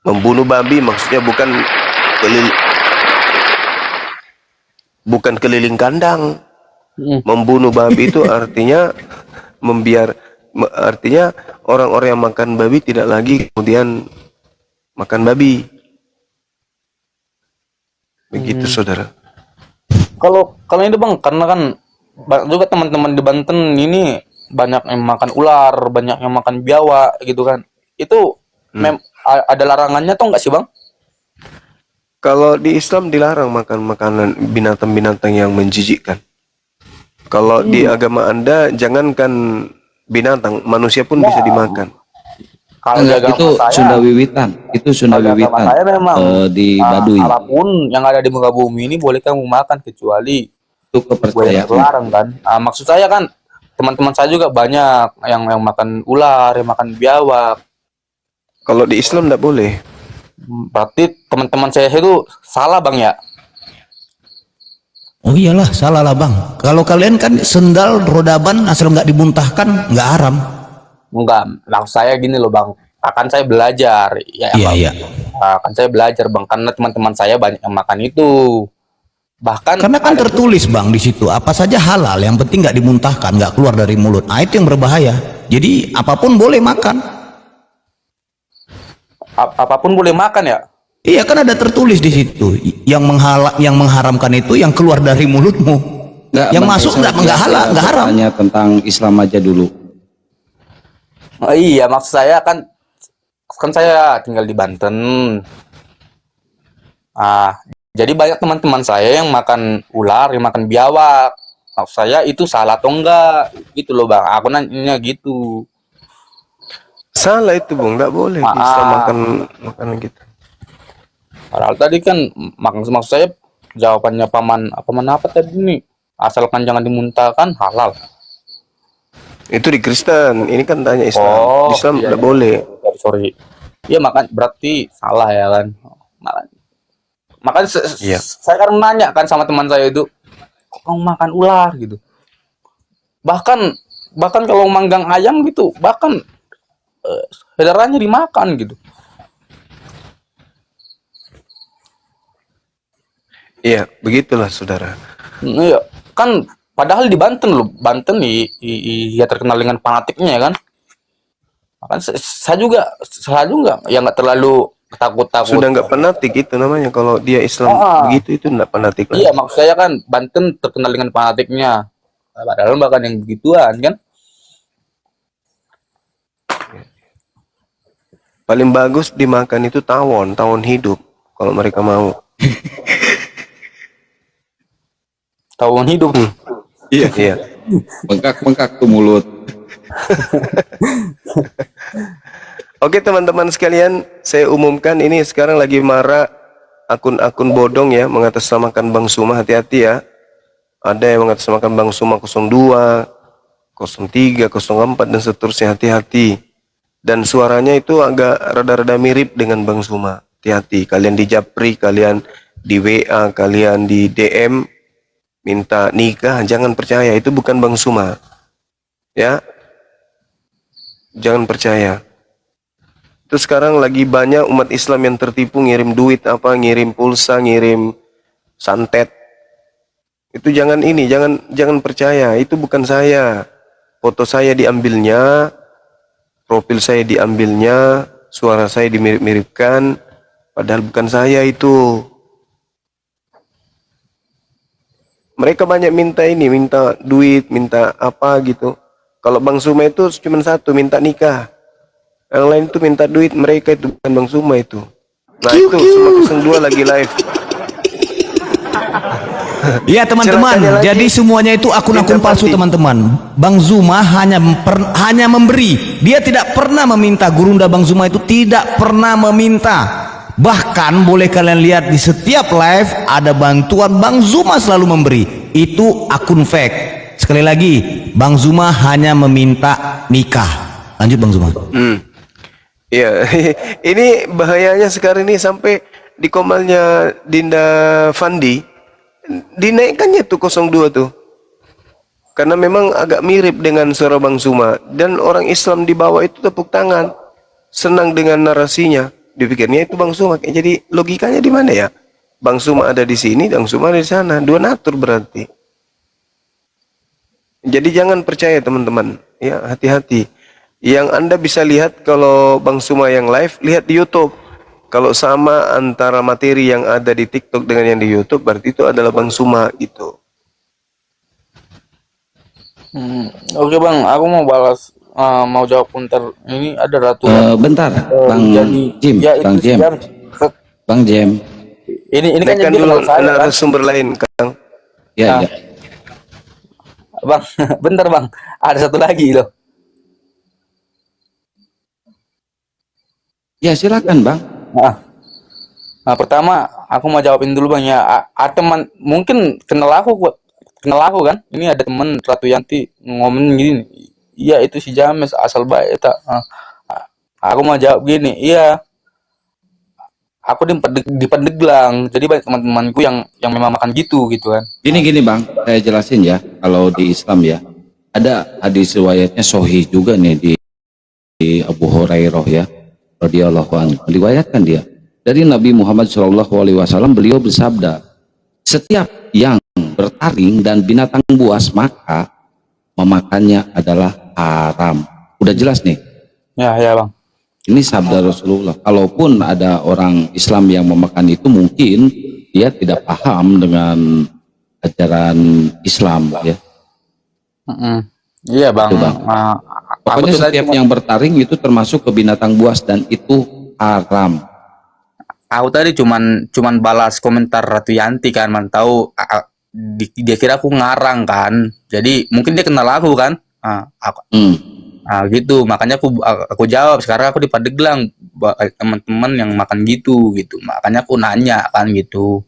Membunuh babi maksudnya bukan keliling kandang. Membunuh babi itu artinya artinya orang-orang yang makan babi tidak lagi kemudian makan babi. Begitu saudara. Kalau ini Bang, karena kan banyak juga teman-teman di Banten ini banyak yang makan ular, banyak yang makan biawak gitu kan. Itu ada larangannya tuh nggak sih Bang? Kalau di Islam dilarang makan makanan binatang-binatang yang menjijikkan. Kalau di agama Anda jangankan binatang, manusia pun bisa dimakan. Kalau di Enggak, agama itu saya, Sunda Wiwitan. Itu Sunda kalau di agama Wiwitan. saya memang Di Baduy. apapun yang ada di muka bumi ini boleh kamu makan kecuali Itu boleh kepercayaan. terlarang kan. Maksud saya kan teman-teman saya juga banyak yang makan ular, yang makan biawak. Kalau di Islam tidak boleh. Berarti teman-teman saya itu salah Bang ya? Oh iyalah, salah lah Bang. Kalau kalian kan sendal rodaban asal nggak dimuntahkan nggak haram. Enggak, maksud saya gini loh Bang. Akan saya belajar, ya Iya, Bang. iya. Akan saya belajar Bang, karena teman-teman saya banyak yang makan itu. Bahkan Karena kan ada tertulis Bang di situ apa saja halal, yang penting nggak dimuntahkan, nggak keluar dari mulut. Nah itu yang berbahaya. Jadi apapun boleh makan. apapun boleh makan ya. Iya kan ada tertulis di situ. Yang mengharamkan itu yang keluar dari mulutmu. Enggak, Yang Bang, masuk saya nggak halal, nggak haram. bertanya tentang Islam aja dulu. Oh, iya, maksud saya kan saya tinggal di Banten. Jadi banyak teman-teman saya yang makan ular, yang makan biawak. Maksud saya itu salah atau enggak? Gitu loh Bang. Aku nanya gitu. Salah itu Bung, tidak boleh di Islam makan makanan gitu. Padahal tadi kan maksud saya jawabannya paman apa tadi nih? Asalkan jangan dimuntahkan halal. Itu di Kristen, ini kan tanya Islam. Oh, Di Islam iya, tidak iya. boleh. Sorry. Iya berarti salah ya kan. Makanya Iya. saya kan nanya kan sama teman saya itu, kok kamu makan ular gitu. Bahkan kalau manggang ayam gitu, bahkan saudaranya dimakan gitu. Iya, begitulah saudara. Iya, kan padahal di Banten loh, Banten ya terkenal dengan fanatiknya ya kan. Makanya saya juga ya nggak terlalu takut-takut. Sudah nggak fanatik itu namanya. Kalau dia Islam begitu itu nggak fanatik Iya, lagi. maksud saya kan Banten terkenal dengan fanatiknya. Padahal bahkan yang begituan kan. Paling bagus dimakan itu tawon hidup kalau mereka mau. Tawon hidup. Iya. Iya. Bengkak-bengkak tuh mulut. Oke teman-teman sekalian, saya umumkan ini sekarang lagi marak akun-akun bodong ya mengatasnamakan Bang Suma, hati-hati ya. Ada yang mengatasnamakan Bang Suma 02, 03, 04 dan seterusnya, hati-hati. Dan suaranya itu agak rada-rada mirip dengan Bang Suma. Hati-hati, kalian di Japri, kalian di WA, kalian di DM minta nikah, jangan percaya, itu bukan Bang Suma. Ya. Jangan percaya. Terus sekarang lagi banyak umat Islam yang tertipu, ngirim duit apa, ngirim pulsa, ngirim santet. Itu jangan jangan percaya, itu bukan saya. Foto saya diambilnya, profil saya diambilnya, suara saya dimirip-miripkan, padahal bukan saya itu. Mereka banyak minta minta duit, minta apa gitu. Kalau Bang Suma itu cuma satu, minta nikah. Yang lain itu minta duit, mereka itu bukan Bang Suma itu. Nah itu, Suma 02 lagi live. Iya teman-teman, Celakanya lagi, jadi semuanya itu akun-akun minta palsu pasti. teman-teman. Bang Zuma hanya memberi, dia tidak pernah meminta. Gurunda Bang Zuma itu tidak pernah meminta. Bahkan boleh kalian lihat di setiap live ada bantuan, Bang Zuma selalu memberi. Itu akun fake. Sekali lagi, Bang Zuma hanya meminta nikah. Lanjut Bang Zuma. Iya, ini bahayanya sekarang ini sampai di komalnya Dinda Fandi dinaikkannya tuh 02 tuh. Karena memang agak mirip dengan suara Bang Suma, dan orang Islam di bawah itu tepuk tangan, senang dengan narasinya. Dipikirnya itu Bang Suma. Jadi logikanya di mana ya? Bang Suma ada di sini, Bang Suma ada di sana. Dua natur berarti. Jadi jangan percaya teman-teman. Ya, hati-hati. Yang Anda bisa lihat kalau Bang Suma yang live, lihat di YouTube. Kalau sama antara materi yang ada di TikTok dengan yang di YouTube, berarti itu adalah Bang Suma gitu. Oke Bang, aku mau balas, mau jawab bentar. Ini ada Ratu. Bentar, Bang Jim, ya, Bang itu Jim, jam. Bang Jim. Ini kan Naikkan jadi dulu kenal saya, kan? narasumber lain, Kang. Ya, ya. Bang, bentar Bang, ada satu lagi loh. Ya silakan Bang. Nah, pertama aku mau jawabin dulu Bang ya. Teman mungkin kenal aku kan. Ini ada teman Ratu Yanti ngomong gini. Iya itu si James asal baik tak. Aku mau jawab gini. Iya. Aku di Pandeglang. Jadi banyak teman-temanku yang memang makan gitu kan. Gini Bang, saya jelasin ya. Kalau di Islam ya, ada hadis riwayatnya sahih juga nih di Abu Hurairah ya, radhiyallahu anhu. Diriwayatkan dia dari Nabi Muhammad SAW, beliau bersabda, setiap yang bertaring dan binatang buas maka memakannya adalah haram. Udah jelas nih. Ya Bang. Ini sabda Rasulullah. Kalaupun ada orang Islam yang memakan itu, mungkin dia tidak paham dengan ajaran Islam ya. Iya Bang. Itu, Bang. Pokoknya setiap yang bertaring itu termasuk ke binatang buas dan itu haram. Aku tadi cuman balas komentar Ratu Yanti kan, tahu dia kira aku ngarang kan. Jadi mungkin dia kenal aku kan. Gitu. Makanya aku jawab. Sekarang aku di Pandeglang, teman-teman yang makan gitu. Makanya aku nanya kan gitu.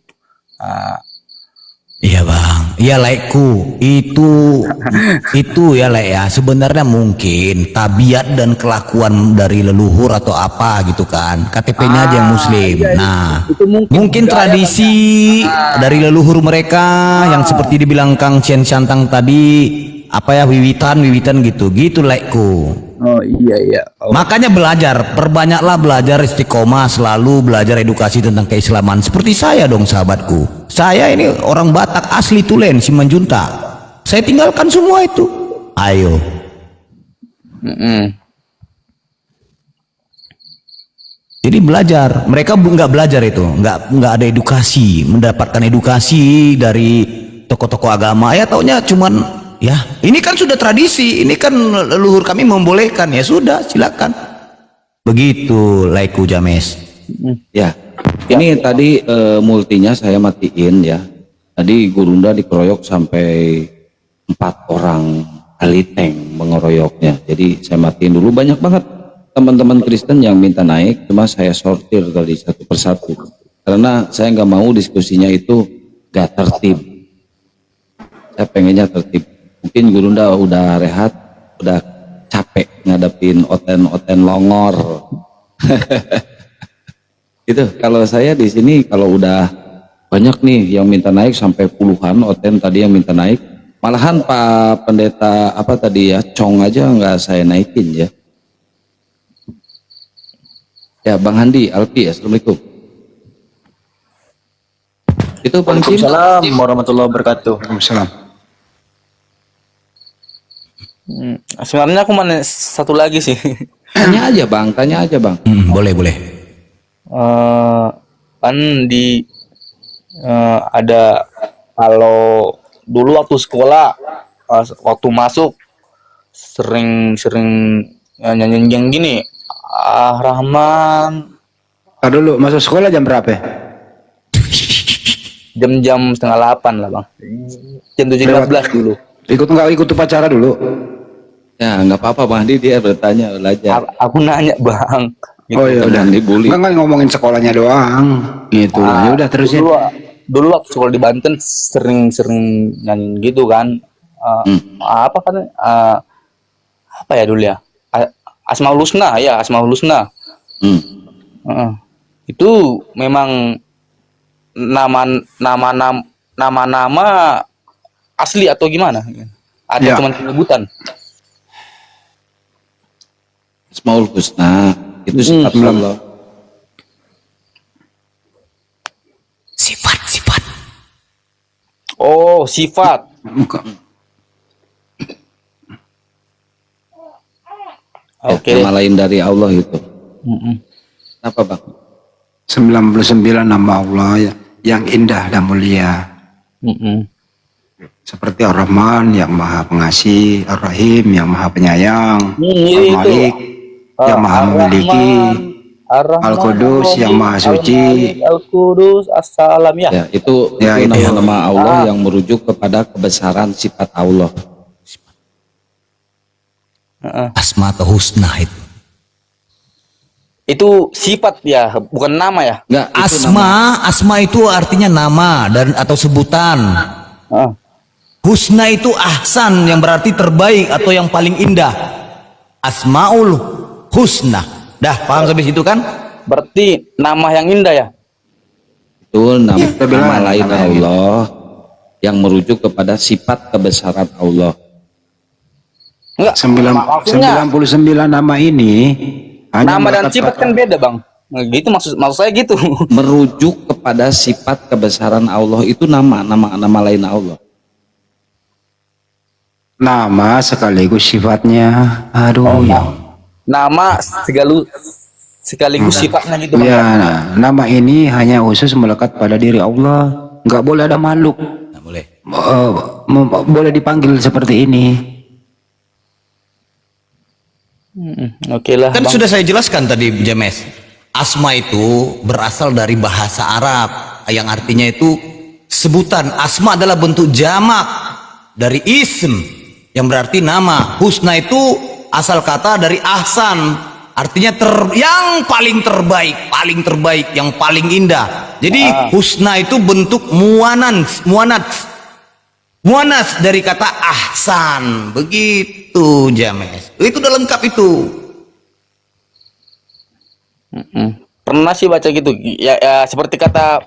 Iya Bang, iya laikku itu ya laik ya, sebenarnya mungkin tabiat dan kelakuan dari leluhur atau apa gitu kan, KTP-nya aja yang muslim. Nah itu mungkin tradisi dari leluhur mereka yang seperti dibilang Kang Chen Shantang tadi, apa ya, wiwitan gitu laikku. Oh iya. Makanya belajar, perbanyaklah belajar istiqomah, selalu belajar edukasi tentang keislaman. Seperti saya dong sahabatku. Saya ini orang Batak asli Tulen, Simanjunta. Saya tinggalkan semua itu. Ayo. Jadi belajar. Mereka nggak belajar itu, nggak ada edukasi, mendapatkan edukasi dari tokoh-tokoh agama. Ya taunya cuman ya, ini kan sudah tradisi, ini kan leluhur kami membolehkan, ya sudah silakan. Begitu laiku James. Ya, ini tadi multinya saya matiin ya. Tadi Gurunda dikeroyok sampai 4 orang aliteng mengeroyoknya. Jadi saya matiin dulu. Banyak banget teman-teman Kristen yang minta naik, cuma saya sortir tadi satu persatu. Karena saya nggak mau diskusinya itu gak tertib. Saya pengennya tertib. Mungkin Gurunda udah rehat, udah capek ngadepin oten-oten longor. Itu kalau saya di sini kalau udah banyak nih yang minta naik sampai puluhan oten tadi yang minta naik, malahan Pak Pendeta apa tadi ya, Cong aja nggak saya naikin ya. Ya Bang Handi, Alpi, assalamualaikum. Itu Bang Kim. Waalaikumsalam warahmatullahi wabarakatuh. Waalaikumsalam. Sebenarnya aku mau nanya satu lagi sih. Tanya aja Bang, tanya aja Bang. Boleh, boleh. Kan di ada kalau dulu waktu sekolah waktu masuk sering nyanyi yang gini, Rahman, Tar dulu, masuk sekolah jam berapa? jam 7:30 lah Bang, jam 7.15 dulu. Nggak ikut upacara dulu? Ya nggak apa-apa Bang Handi, dia bertanya belajar. Aku nanya Bang. Oh iya udah. Dibully. Nggak ngomongin sekolahnya doang. Gitu. Ya udah terusin. Dulu waktu sekolah di Banten sering nyanyi gitu kan. Apa kan? Apa ya dulu ya? Asmaul Husna ya, Asmaul Husna. Itu memang nama-nama asli atau gimana? Atau Ya. cuma penyebutan? Asmaul Husna itu sifat Allah. Sifat. Oh, sifat. Muka. Oke. Nama lain dari Allah itu. Kenapa Bang? 99 nama Allah yang indah dan mulia. Seperti Ar-Rahman yang maha pengasih, Ar-Rahim yang maha penyayang, Al-Malik yang maha memiliki, Al-Qudus yang maha suci. Al-Qudus, As-Salam ya. Ya, itu Ya, itu. nama-nama Allah yang merujuk kepada kebesaran sifat Allah. Asma atau husna itu. Itu sifat ya, bukan nama ya. Enggak, itu Asma itu artinya nama dan atau sebutan. Husna itu ahsan yang berarti terbaik atau yang paling indah. Asmaul husna. Dah paham sampai situ kan? Berarti nama yang indah ya. Itu nama bilang lain nama yang Allah yang merujuk kepada sifat kebesaran Allah. Enggak. Maksudnya 99 nama ini hanya nama dan melekat sifat kan beda Bang. Nah, gitu maksud saya gitu. Merujuk kepada sifat kebesaran Allah itu nama lain Allah. nama sekaligus sifatnya. Aduh ya. Nama sekaligus sifatnya gitu Bang. Ya, nama ini hanya khusus melekat pada diri Allah. Nggak boleh ada makhluk Nah, boleh. boleh dipanggil seperti ini. Oke lah Kan Bang. sudah saya jelaskan tadi James. Asma itu berasal dari bahasa Arab yang artinya itu sebutan. Asma adalah bentuk jamak dari ism yang berarti nama. Husna itu asal kata dari ahsan, artinya yang paling terbaik, yang paling indah. Jadi husna itu bentuk muanas dari kata ahsan. Begitu James. Itu udah lengkap itu. Pernah sih baca gitu ya, seperti kata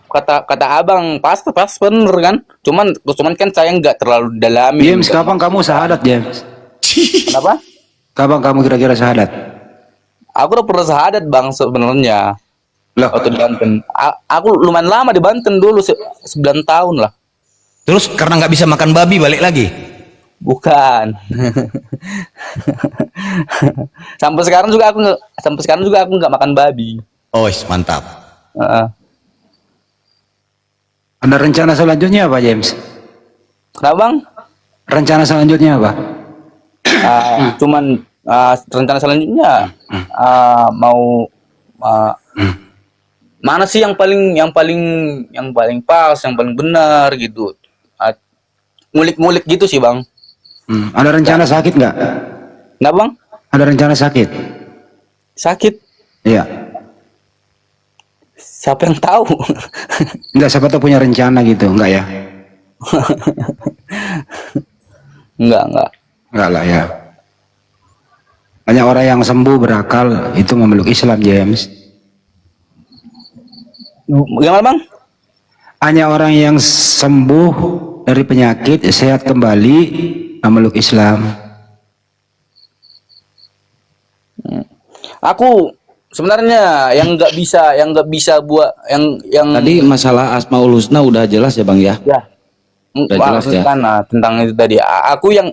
abang pas bener kan, cuman kan saya nggak terlalu dalami. James, kapan kamu syahadat, James? Kenapa? Kapan kamu kira-kira syahadat? Aku udah pernah syahadat Bang sebenarnya Loh, waktu di Banten. Aku lumayan lama di Banten dulu 9 tahun lah. Terus karena nggak bisa makan babi balik lagi. Bukan. Sampai sekarang juga aku nggak makan babi. Oh, mantap. ada rencana selanjutnya apa, James? Kenapa Bang? Rencana selanjutnya apa? Cuman rencana selanjutnya mau mana sih yang paling pas, yang paling benar gitu. Ngulik-ngulik gitu sih Bang. Ada rencana sakit nggak? Kenapa Bang? Ada rencana sakit? Sakit? Iya. Siapa yang tahu? Enggak, siapa tuh punya rencana gitu, enggak ya? Enggak. Enggak lah ya. Banyak orang yang sembuh berakal itu memeluk Islam, James. Gimana bang? Hanya orang yang sembuh dari penyakit, sehat kembali, memeluk Islam. Aku sebenarnya yang nggak bisa buat yang Tadi masalah Asmaul Husna udah jelas ya Bang ya? ya Udah jelas ya? kan, tentang itu tadi. Aku yang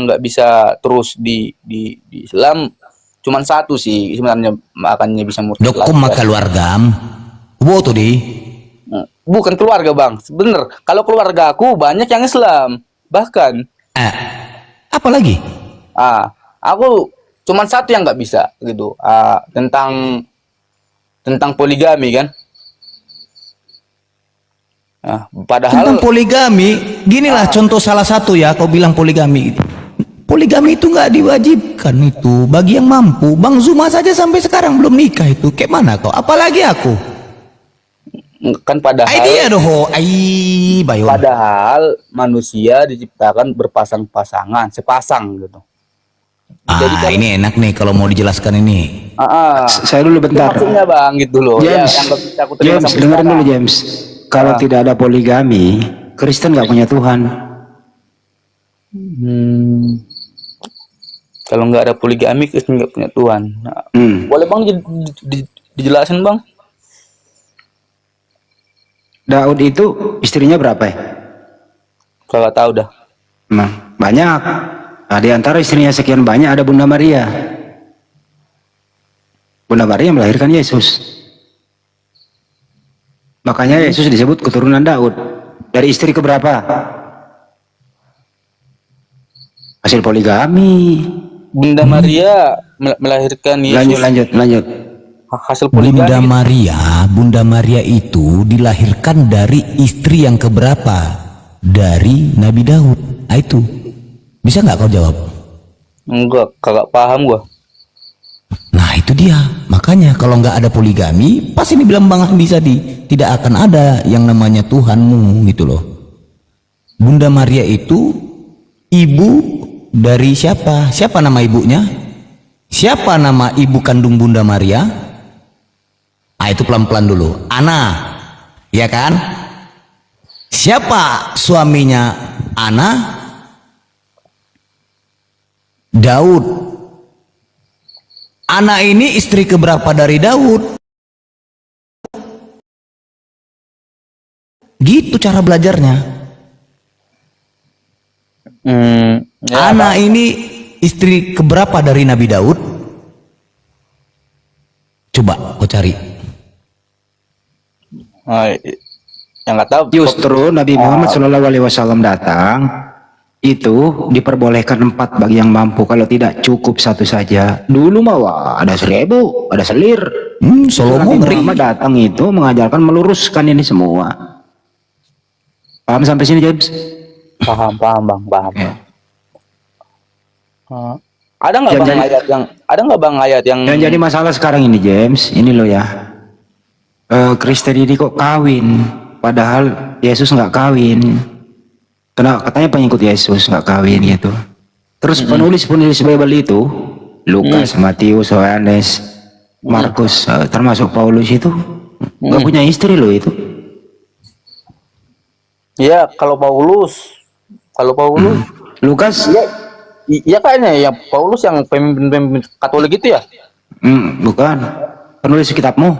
nggak bisa terus di Islam cuman satu sih sebenarnya, makanya bisa murtad Dokum lagi. maka keluargam. Wo tuh di. Bukan keluarga bang, bener. Kalau keluarga aku banyak yang Islam, bahkan Apa lagi? aku cuman satu yang nggak bisa gitu, tentang poligami kan. Padahal Tentang poligami, ginilah contoh salah satu ya, kau bilang poligami. Poligami itu nggak diwajibkan itu bagi yang mampu. Bang Zuma saja sampai sekarang belum nikah itu. Kayak mana kau? Apalagi aku. kan padahal Dia doh, bayon. padahal manusia diciptakan berpasang-pasangan, sepasang gitu. Jadi kalau- Ini enak nih kalau mau dijelaskan ini. Saya dulu Itu bentar. maksudnya bang gitu loh. Ya, James, yang nggak bisa aku terima James, sampai dengerin sekarang. dulu James. Kalau tidak ada poligami, Kristen nggak punya Tuhan. Kalau nggak ada poligami, Kristen nggak punya Tuhan. Nah, boleh bang dijelasin bang? Daud itu istrinya berapa ya? Kalau tahu dah. Nah, banyak. Nah, di antara istrinya sekian banyak ada Bunda Maria. Bunda Maria melahirkan Yesus. Makanya Yesus disebut keturunan Daud. Dari istri keberapa? Hasil poligami. Bunda Maria melahirkan Yesus. Lanjut. Hasil poligami. Bunda Maria itu dilahirkan dari istri yang keberapa? Dari Nabi Daud. Itu. Bisa nggak kau jawab? Enggak, kagak paham gua. Nah itu dia. Makanya kalau nggak ada poligami, pasti dibilang Bang Andi tadi, tidak akan ada yang namanya Tuhanmu gitu loh. Bunda Maria itu ibu dari siapa? Siapa nama ibunya? Siapa nama ibu kandung Bunda Maria? Itu pelan-pelan dulu. Ana, ya kan? Siapa suaminya Ana? Daud. Ana ini istri keberapa dari Daud? Gitu cara belajarnya. Ana ini istri keberapa dari Nabi Daud? Coba kau cari. Yang nggak tahu. Justru Nabi Muhammad SAW datang itu diperbolehkan 4 bagi yang mampu, kalau tidak cukup 1 saja. Dulu mah wah, ada 1000, ada selir. Solomo Nabi ngeri. Muhammad datang itu mengajarkan meluruskan ini semua. Paham sampai sini James? Paham bang, paham. Ya. Ada nggak bang Jadi- ayat yang Yang jadi masalah sekarang ini James, ini loh ya. Kristen ini kok kawin, padahal Yesus nggak kawin. Katanya pengikut Yesus nggak kawin gitu. Terus penulis-penulis Bible itu, Lukas, Matius, Yohanes, Markus, termasuk Paulus itu nggak punya istri loh itu. Ya, kalau Paulus Lukas, iya kayaknya ya Paulus yang pemimpin Katolik itu ya. bukan penulis kitabmu.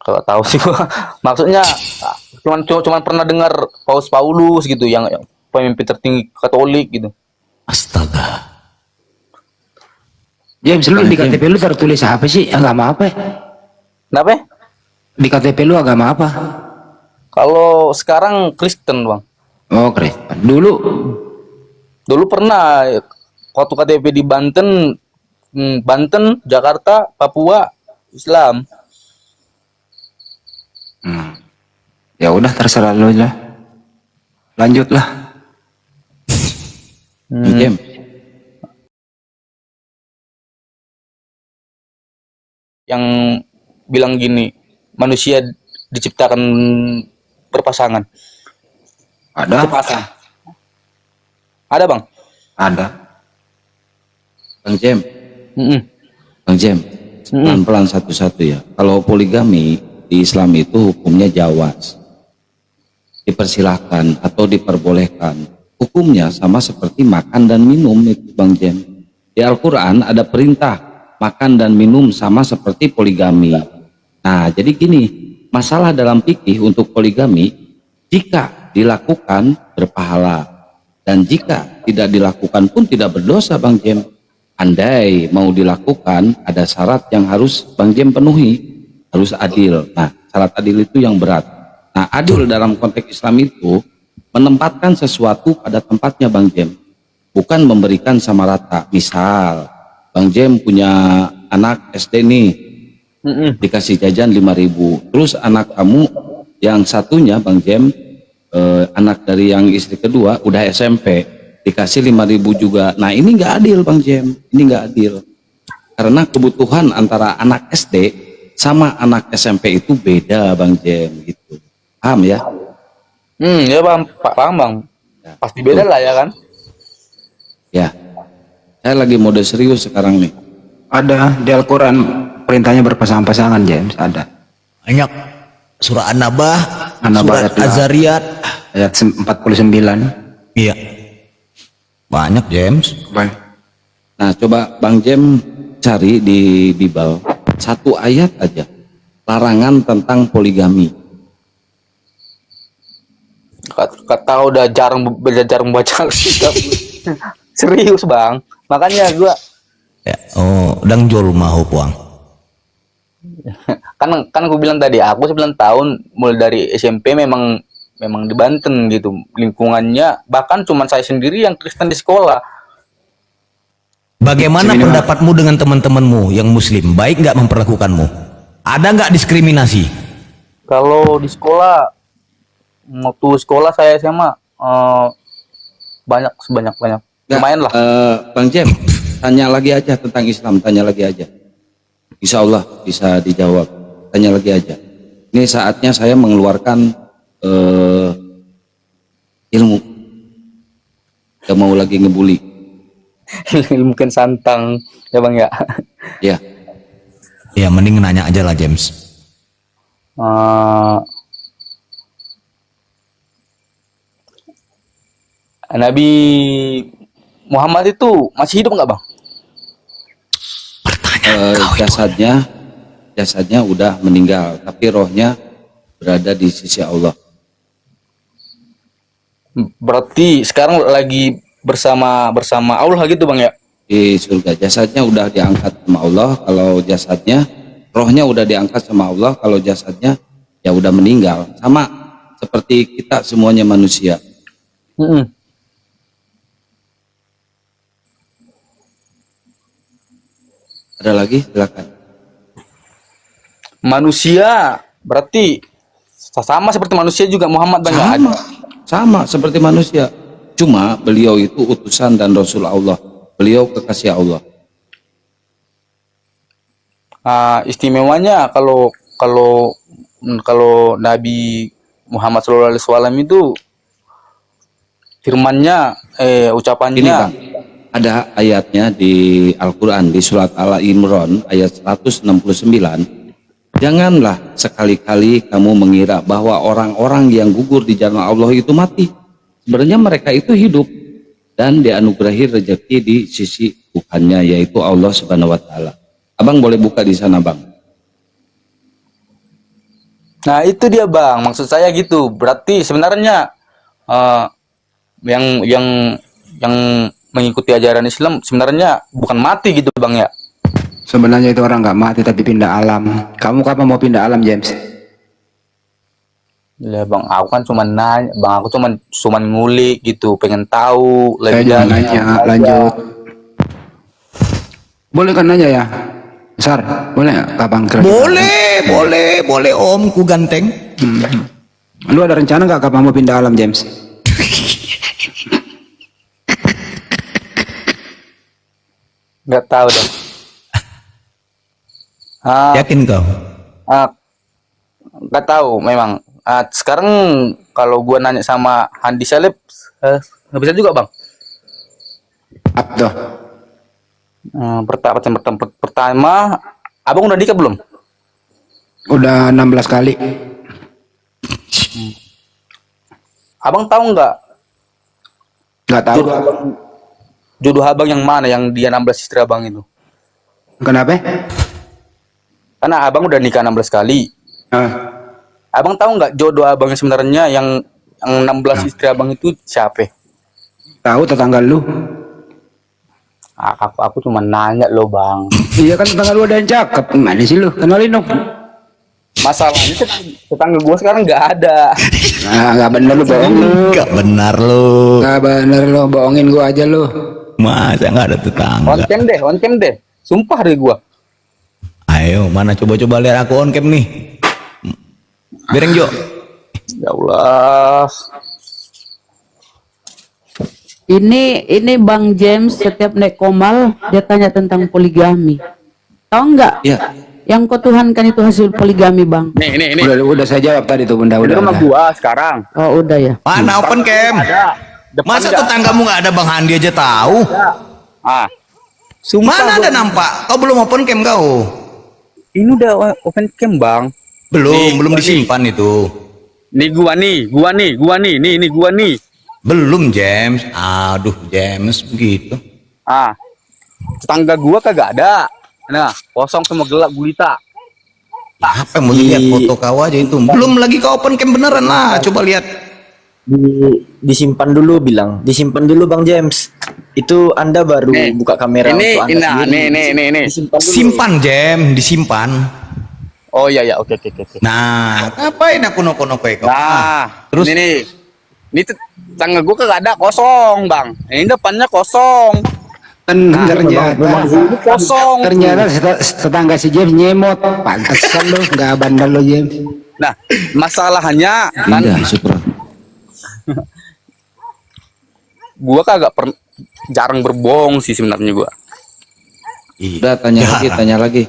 Kalau tahu sih gua. Maksudnya cuman pernah dengar Paulus gitu yang pemimpin tertinggi Katolik gitu. Astaga. James, lu di KTP lu tertulis apa sih? Agama apa? Kenapa? Di KTP lu agama apa? Kalau sekarang Kristen bang. Oh, Kristen. Dulu pernah waktu KTP di Banten, Jakarta, Papua Islam. Ya udah terserah lu lah. Lanjutlah. James. Yang bilang gini, manusia diciptakan berpasangan. Ada? Sepasang. Ada bang? Ada. Bang Jem, Mm-mm. Bang Jem, pelan-pelan satu-satu ya. Kalau poligami di Islam itu hukumnya jawaz, dipersilahkan atau diperbolehkan. Hukumnya sama seperti makan dan minum itu Bang Jem. Di Al-Quran ada perintah makan dan minum sama seperti poligami. Nah jadi gini, masalah dalam fikih untuk poligami, jika dilakukan berpahala, dan jika tidak dilakukan pun tidak berdosa Bang Jem. Andai mau dilakukan, ada syarat yang harus Bang Jem penuhi, harus adil. Nah syarat adil itu yang berat. Nah adil dalam konteks Islam itu menempatkan sesuatu pada tempatnya Bang Jem, bukan memberikan sama rata. Misal Bang Jem punya anak SD nih, dikasih jajan 5.000, terus anak kamu yang satunya Bang Jem, anak dari yang istri kedua udah SMP, dikasih 5.000 juga. Nah ini nggak adil Bang Jem, ini nggak adil, karena kebutuhan antara anak SD sama anak SMP itu beda Bang Jem gitu. Paham ya? Ya bang, paham bang. Pasti beda lah ya kan? Ya, saya lagi mode serius sekarang nih. Ada di Al-Quran perintahnya berpasangan-pasangan, James. Ada. Banyak. Surah An-Nabah, An-Nabah surat ayat Az-Zariyat. Ayat 49. Iya. Banyak, James. Baik. Nah, coba Bang Jem cari di Bible satu ayat aja larangan tentang poligami. Kata udah jarang baca kitab. Serius bang. Makanya gua Ya. Oh, dang jol mahu puang. kan aku bilang tadi aku 9 tahun mulai dari SMP memang di Banten gitu, lingkungannya bahkan cuma saya sendiri yang Kristen di sekolah. Bagaimana Seminimal. pendapatmu dengan teman-temanmu yang muslim? Baik nggak memperlakukanmu? Ada nggak diskriminasi? Kalau di sekolah, waktu sekolah saya SMA banyak Nggak, lumayan lah. Bang Jem, tanya lagi aja tentang Islam, tanya lagi aja. Insya Allah bisa dijawab. Tanya lagi aja. Ini saatnya saya mengeluarkan ilmu. Gak mau lagi ngebully. Mungkin santang ya bang ya. Ya, Ya mending nanya aja lah James. Nabi Muhammad itu masih hidup nggak bang? jasadnya udah meninggal, tapi rohnya berada di sisi Allah. Berarti sekarang lagi bersama Allah gitu bang ya? Di surga. Jasadnya udah diangkat sama Allah. Kalau jasadnya, rohnya udah diangkat sama Allah. Kalau jasadnya ya udah meninggal. Sama seperti kita semuanya manusia. Ada lagi? Silakan. Manusia berarti sama seperti manusia juga Muhammad bang ya? Sama seperti manusia. Cuma beliau itu utusan dan Rasul Allah. Beliau kekasih Allah. Istimewanya kalau Nabi Muhammad SAW itu firmannya Ini ucapannya Bang, ada ayatnya di Al-Quran di surat Al-Imran ayat 169. Janganlah sekali-kali kamu mengira bahwa orang-orang yang gugur di jalan Allah itu mati. Sebenarnya mereka itu hidup dan dianugerahi rezeki di sisi Tuhannya, yaitu Allah Subhanahu wa taala. Abang boleh buka di sana, Bang. Nah itu dia bang, maksud saya gitu. Berarti sebenarnya yang mengikuti ajaran Islam sebenarnya bukan mati gitu bang ya? Sebenarnya itu orang nggak mati tapi pindah alam. Kamu kapan mau pindah alam, James? Ya bang, aku kan cuma nanya, bang aku cuma ngulik gitu, pengen tahu Saya lebih juga dalam. nanya, lanjut. Boleh kan nanya ya? Besar, boleh nggak kapan kira-kira? Boleh Om, ku ganteng. Lu ada rencana nggak kapan mau pindah alam, James? Nggak tahu dong. Yakin kau? Nggak tahu memang. Sekarang kalau gua nanya sama Handi Salib, nggak bisa juga bang. Apa tuh? Pertama, abang udah nikah belum? Udah 16 kali. Abang tahu nggak Nggak tahu. jodoh abang yang mana yang dia 16 istri abang itu? Kenapa? Karena abang udah nikah 16 kali. Ah, Abang tahu nggak jodoh abang yang sebenarnya yang 16 istri abang itu siapa? tahu tetangga lu. Aku cuma nanya lo bang. Iya kan tetangga lu ada yang cakep. Gimana sih lu? Kenalin dong. Masalahnya tetangga gua sekarang nggak ada. Nah, nggak bener lu bohong lu. Gak benar lo. Nggak bener lu, bohongin gua aja lu. Masa nggak ada tetangga? On cam deh. Sumpah dari gua. Ayo, mana coba-coba lihat aku on cam nih. Bereng Jo. Ya Allah. Ini Bang James setiap naik komal dia tanya tentang poligami. Tahu nggak? Ya, Yang kau tuhankan itu hasil poligami, Bang. Nih. Udah saya jawab tadi tuh bunda Ini udah. rumah gua sekarang. Oh, udah ya. Mana open cam? Ada. Depan Masa nggak tetanggamu nggak ada Bang Handi aja tahu? ada. Ah. Sumpah Mana gua- ada nampak? Kau belum open cam kau? Ini udah open cam, Bang. Belum disimpan itu. Nih gua nih. Nih gua nih. Belum James. Aduh James begitu. Ah. Tetangga gua kagak ada. Nah, kosong semua gelap gulita. Apa mau lihat foto kau aja itu? Belum lagi kau open cam beneran lah. Coba lihat. Disimpan dulu bilang. Disimpan dulu Bang James. Itu Anda baru Nih, buka kamera ini, untuk Anda nah, sendiri. nih. Disimpan dulu. Simpan James, disimpan. Oh iya, oke. Nah, ngapain aku noko-noko kau? Nah, terus ini tetangga gua kagak ada, kosong, Bang. Ini depannya kosong. Ternyata Ini kosong. ternyata tetangga si James nyemot. Pantesan lu nggak bandel lu James. Nah, masalahnya kan indah, super. gua jarang berbohong sih sebenarnya gua. Udah tanya lagi, Jarang. tanya lagi.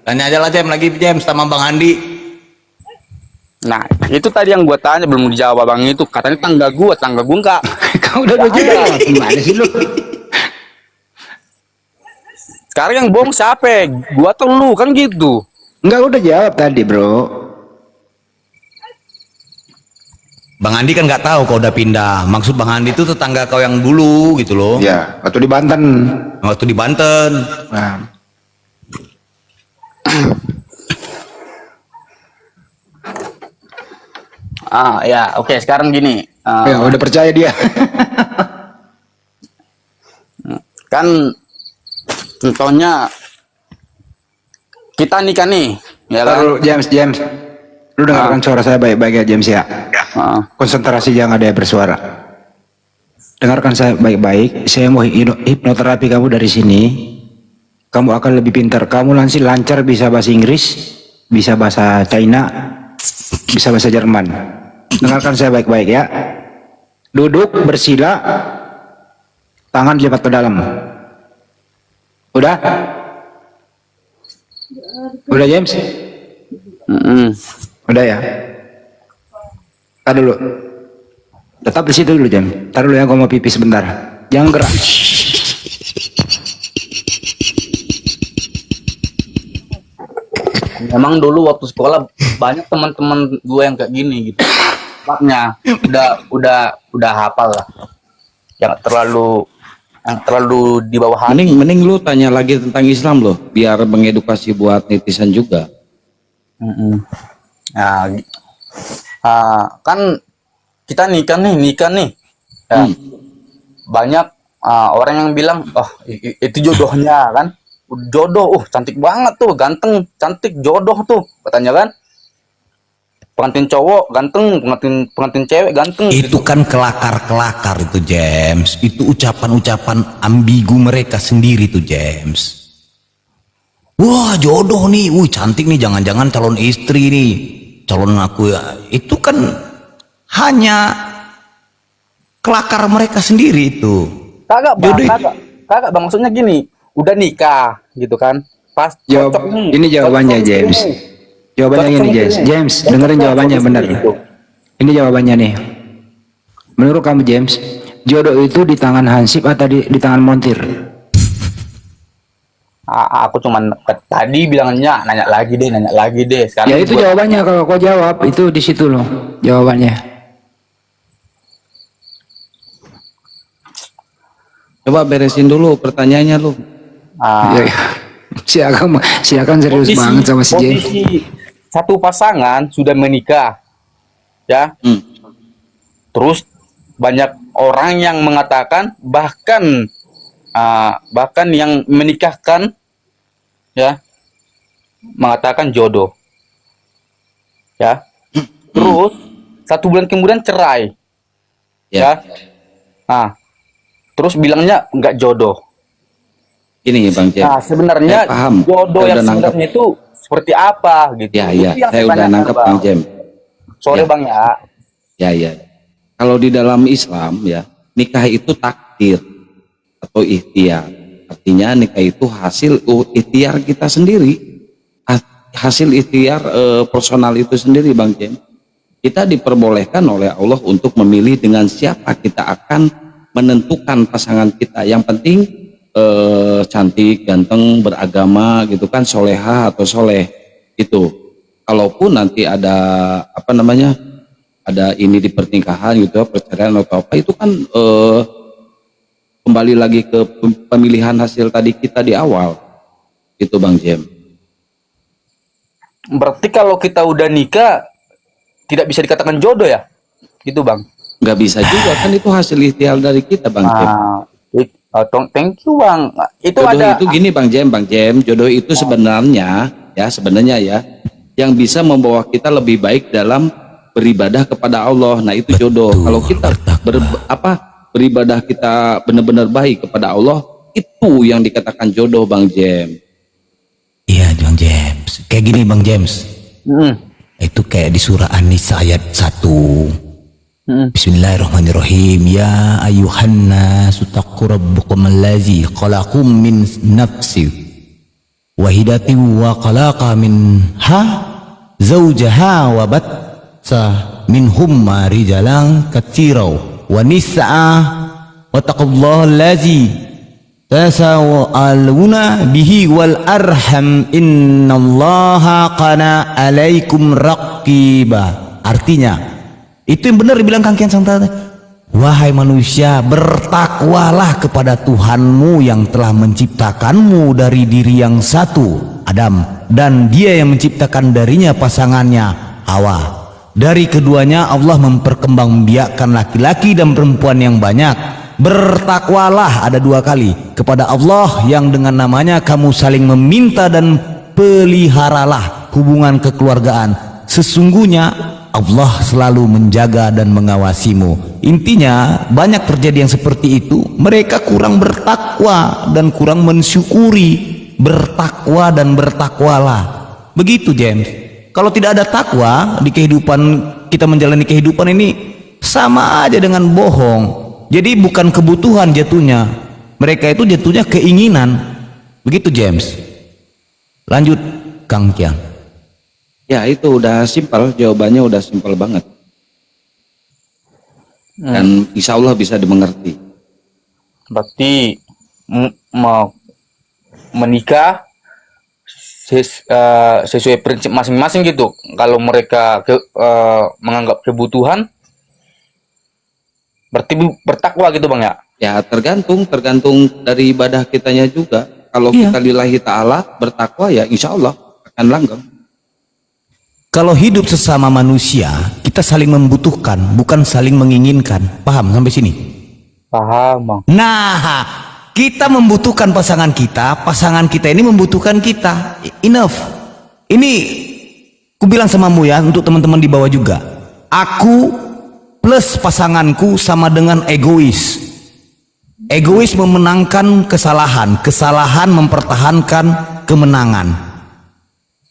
Tanya aja lah James sama Bang Handi. Nah, itu tadi yang gua tanya belum dijawab Bang itu. Katanya tangga gua enggak. Kau udah jawab. Gimana sih lu? Sekarang yang bohong siapa? Gua atau lu kan gitu. Enggak udah jawab tadi, Bro. Bang Handi kan nggak tahu kau udah pindah. Maksud Bang Handi itu tetangga kau yang dulu gitu loh. Ya, waktu di Banten. Waktu di Banten. Nah, Ya, oke, sekarang gini. ya udah percaya dia. Kan contohnya kita nikah nih, ya kan? Lalu James. Lu dengarkan suara saya baik-baik ya James ya. Ah. Konsentrasi jangan ada yang bersuara. Dengarkan saya baik-baik. Saya mau hipnoterapi kamu dari sini. Kamu akan lebih pintar. Kamu nanti lancar bisa bahasa Inggris, bisa bahasa China, bisa bahasa Jerman. Dengarkan saya baik-baik ya. Duduk bersila, tangan lipat ke dalam. Udah? Udah James? Udah ya? Tar dulu. Tetap di situ dulu Jam. Tar dulu ya, gua mau pipis sebentar. Jangan gerak. Memang dulu waktu sekolah banyak teman-teman gue yang kayak gini gitu. Tempatnya udah hafal lah. Yang terlalu di bawah hati. Mending lu tanya lagi tentang Islam loh, biar mengedukasi buat netizen juga. Nah, kan kita nikah nih. Ya, banyak orang yang bilang, oh itu jodohnya kan. Jodoh, cantik banget tuh, ganteng, cantik, jodoh tuh, katanya kan. Pengantin cowok ganteng, pengantin cewek ganteng. Itu kan kelakar-kelakar itu James. Itu ucapan-ucapan ambigu mereka sendiri tuh James. Wah jodoh nih, cantik nih, jangan-jangan calon istri nih, calon aku ya. Itu kan hanya kelakar mereka sendiri itu. Kagak bang, Jodoh kagak bang, maksudnya gini, udah nikah gitu kan, pas cocok nih. Ini jawabannya Cocok James. nih. Jawabannya Cocok gini sama James. istri. James, Cocok dengerin sama jawabannya istri benar. gitu. Ini jawabannya nih. Menurut kamu James, jodoh itu di tangan Hansip atau di tangan Montir? Aku cuman tadi bilangnya nanya lagi deh. Sekarang Ya itu jawabannya, kalau kau jawab itu di situ loh jawabannya. Coba beresin dulu pertanyaannya lu. Ya, ya. Si Akang serius banget sama si James. posisi satu pasangan sudah menikah, ya. Terus banyak orang yang mengatakan bahkan yang menikahkan, ya, mengatakan jodoh, ya. Terus 1 bulan kemudian cerai, ya. Nah, terus bilangnya nggak jodoh. Ini Bang Jem. Nah, sebenarnya Saya paham. jodoh Saya yang udah nangkep. sebenarnya itu seperti apa gitu. Ya, Itu ya, yang saya udah tanyakan, nangkep Bang Jem. Sore Ya. Bang ya. Ya, ya. Kalau di dalam Islam ya, nikah itu takdir atau ikhtiar. Artinya nikah itu hasil ikhtiar kita sendiri. Hasil ikhtiar personal itu sendiri Bang Jem. Kita diperbolehkan oleh Allah untuk memilih dengan siapa kita akan menentukan pasangan kita. Yang penting cantik, ganteng, beragama gitu kan, soleha atau soleh itu. Kalaupun nanti ada apa namanya, ada ini di pernikahan gitu, perceraian atau apa, itu kan kembali lagi ke pemilihan hasil tadi kita di awal itu Bang Jem. Berarti kalau kita udah nikah tidak bisa dikatakan jodoh ya? Gitu Bang. Nggak bisa juga kan, itu hasil ikhtiar dari kita Bang Jem. Thank you Bang. Itu Jodoh ada itu gini Bang Jem, jodoh itu sebenarnya ya yang bisa membawa kita lebih baik dalam beribadah kepada Allah. Nah itu jodoh. Kalau kita beribadah kita benar-benar baik kepada Allah, itu yang dikatakan jodoh Bang Jem. Iya Bang James, kayak gini Bang James. Itu kayak di surah An-Nisa ayat 1. Bismillahirrahmanirrahim. Ya ayuhan nasu taqu rabbukum allazi khalaqakum min nafsin wahidatin wa khalaqa minha zawjaha wa batsa minhumma rijalan katsiran wa nisaa wa taqullaha allazi tasawaluna bihi wal arham innallaha kana alaikum raqiba. Artinya itu yang benar dibilang Kang Kian Santana. Wahai manusia, bertakwalah kepada Tuhanmu yang telah menciptakanmu dari diri yang satu, Adam, dan dia yang menciptakan darinya pasangannya, Hawa. Dari keduanya Allah memperkembangbiakkan laki-laki dan perempuan yang banyak. Bertakwalah ada 2 kali kepada Allah yang dengan namanya kamu saling meminta, dan peliharalah hubungan kekeluargaan. Sesungguhnya Allah selalu menjaga dan mengawasimu. Intinya banyak terjadi yang seperti itu. Mereka kurang bertakwa dan kurang mensyukuri. Bertakwa dan bertakwalah. Begitu James. Kalau tidak ada takwa di kehidupan kita, menjalani kehidupan ini sama aja dengan bohong. Jadi bukan kebutuhan jatuhnya. Mereka itu jatuhnya keinginan. Begitu James. Lanjut Kang Kian. Ya itu udah simpel, jawabannya udah simpel banget. Dan insya Allah bisa dimengerti. berarti mau menikah sesuai prinsip masing-masing gitu. Kalau mereka menganggap kebutuhan, berarti bertakwa gitu Bang ya? Ya tergantung dari ibadah kitanya juga. Kalau kita lillahi ta'ala bertakwa, ya insya Allah akan langgeng. Kalau hidup sesama manusia, kita saling membutuhkan, bukan saling menginginkan. Paham sampai sini? Paham Bang. Nah, kita membutuhkan pasangan kita ini membutuhkan kita. Enough. Ini ku bilang samamu ya, untuk teman-teman di bawah juga. Aku plus pasanganku sama dengan egois. Egois memenangkan kesalahan, kesalahan mempertahankan kemenangan.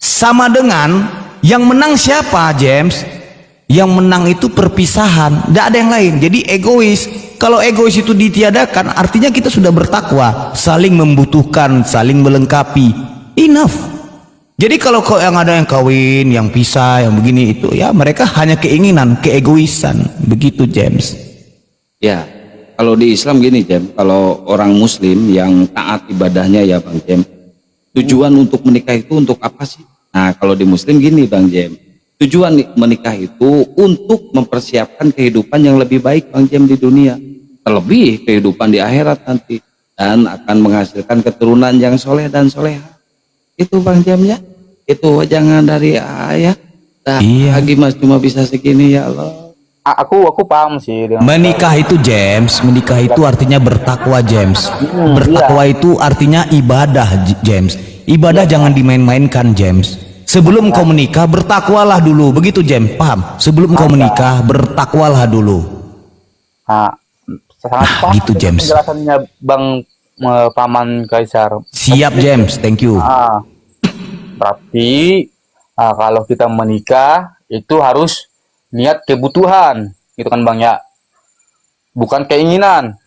Sama dengan yang menang siapa, James? Yang menang itu perpisahan, tidak ada yang lain. Jadi egois. Kalau egois itu ditiadakan, artinya kita sudah bertakwa, saling membutuhkan, saling melengkapi. Enough. Jadi kalau yang ada yang kawin, yang pisah, yang begini itu, ya mereka hanya keinginan, keegoisan. Begitu James. Ya, kalau di Islam gini Jem, kalau orang Muslim yang taat ibadahnya ya Bang Jem, tujuan untuk menikah itu untuk apa sih? Nah kalau di Muslim gini Bang Jem, tujuan menikah itu untuk mempersiapkan kehidupan yang lebih baik Bang Jem di dunia, terlebih kehidupan di akhirat nanti, dan akan menghasilkan keturunan yang soleh dan soleha. Itu Bang Jem ya, itu jangan dari ayat. Nah, Iya. lagi Mas cuma bisa segini ya Allah. Aku paham sih dengan Menikah itu James, menikah itu artinya bertakwa James. Bertakwa itu artinya ibadah James. Ibadah jangan dimain-mainkan James. Sebelum kau menikah bertakwalah dulu, begitu James, paham? Sebelum kau menikah bertakwalah dulu. Nah, sangat paham gitu, dengan James. penjelasannya Bang Paman Kaisar. Siap James, thank you. Berarti kalau kita menikah itu harus niat kebutuhan, gitu kan Bang ya, bukan keinginan.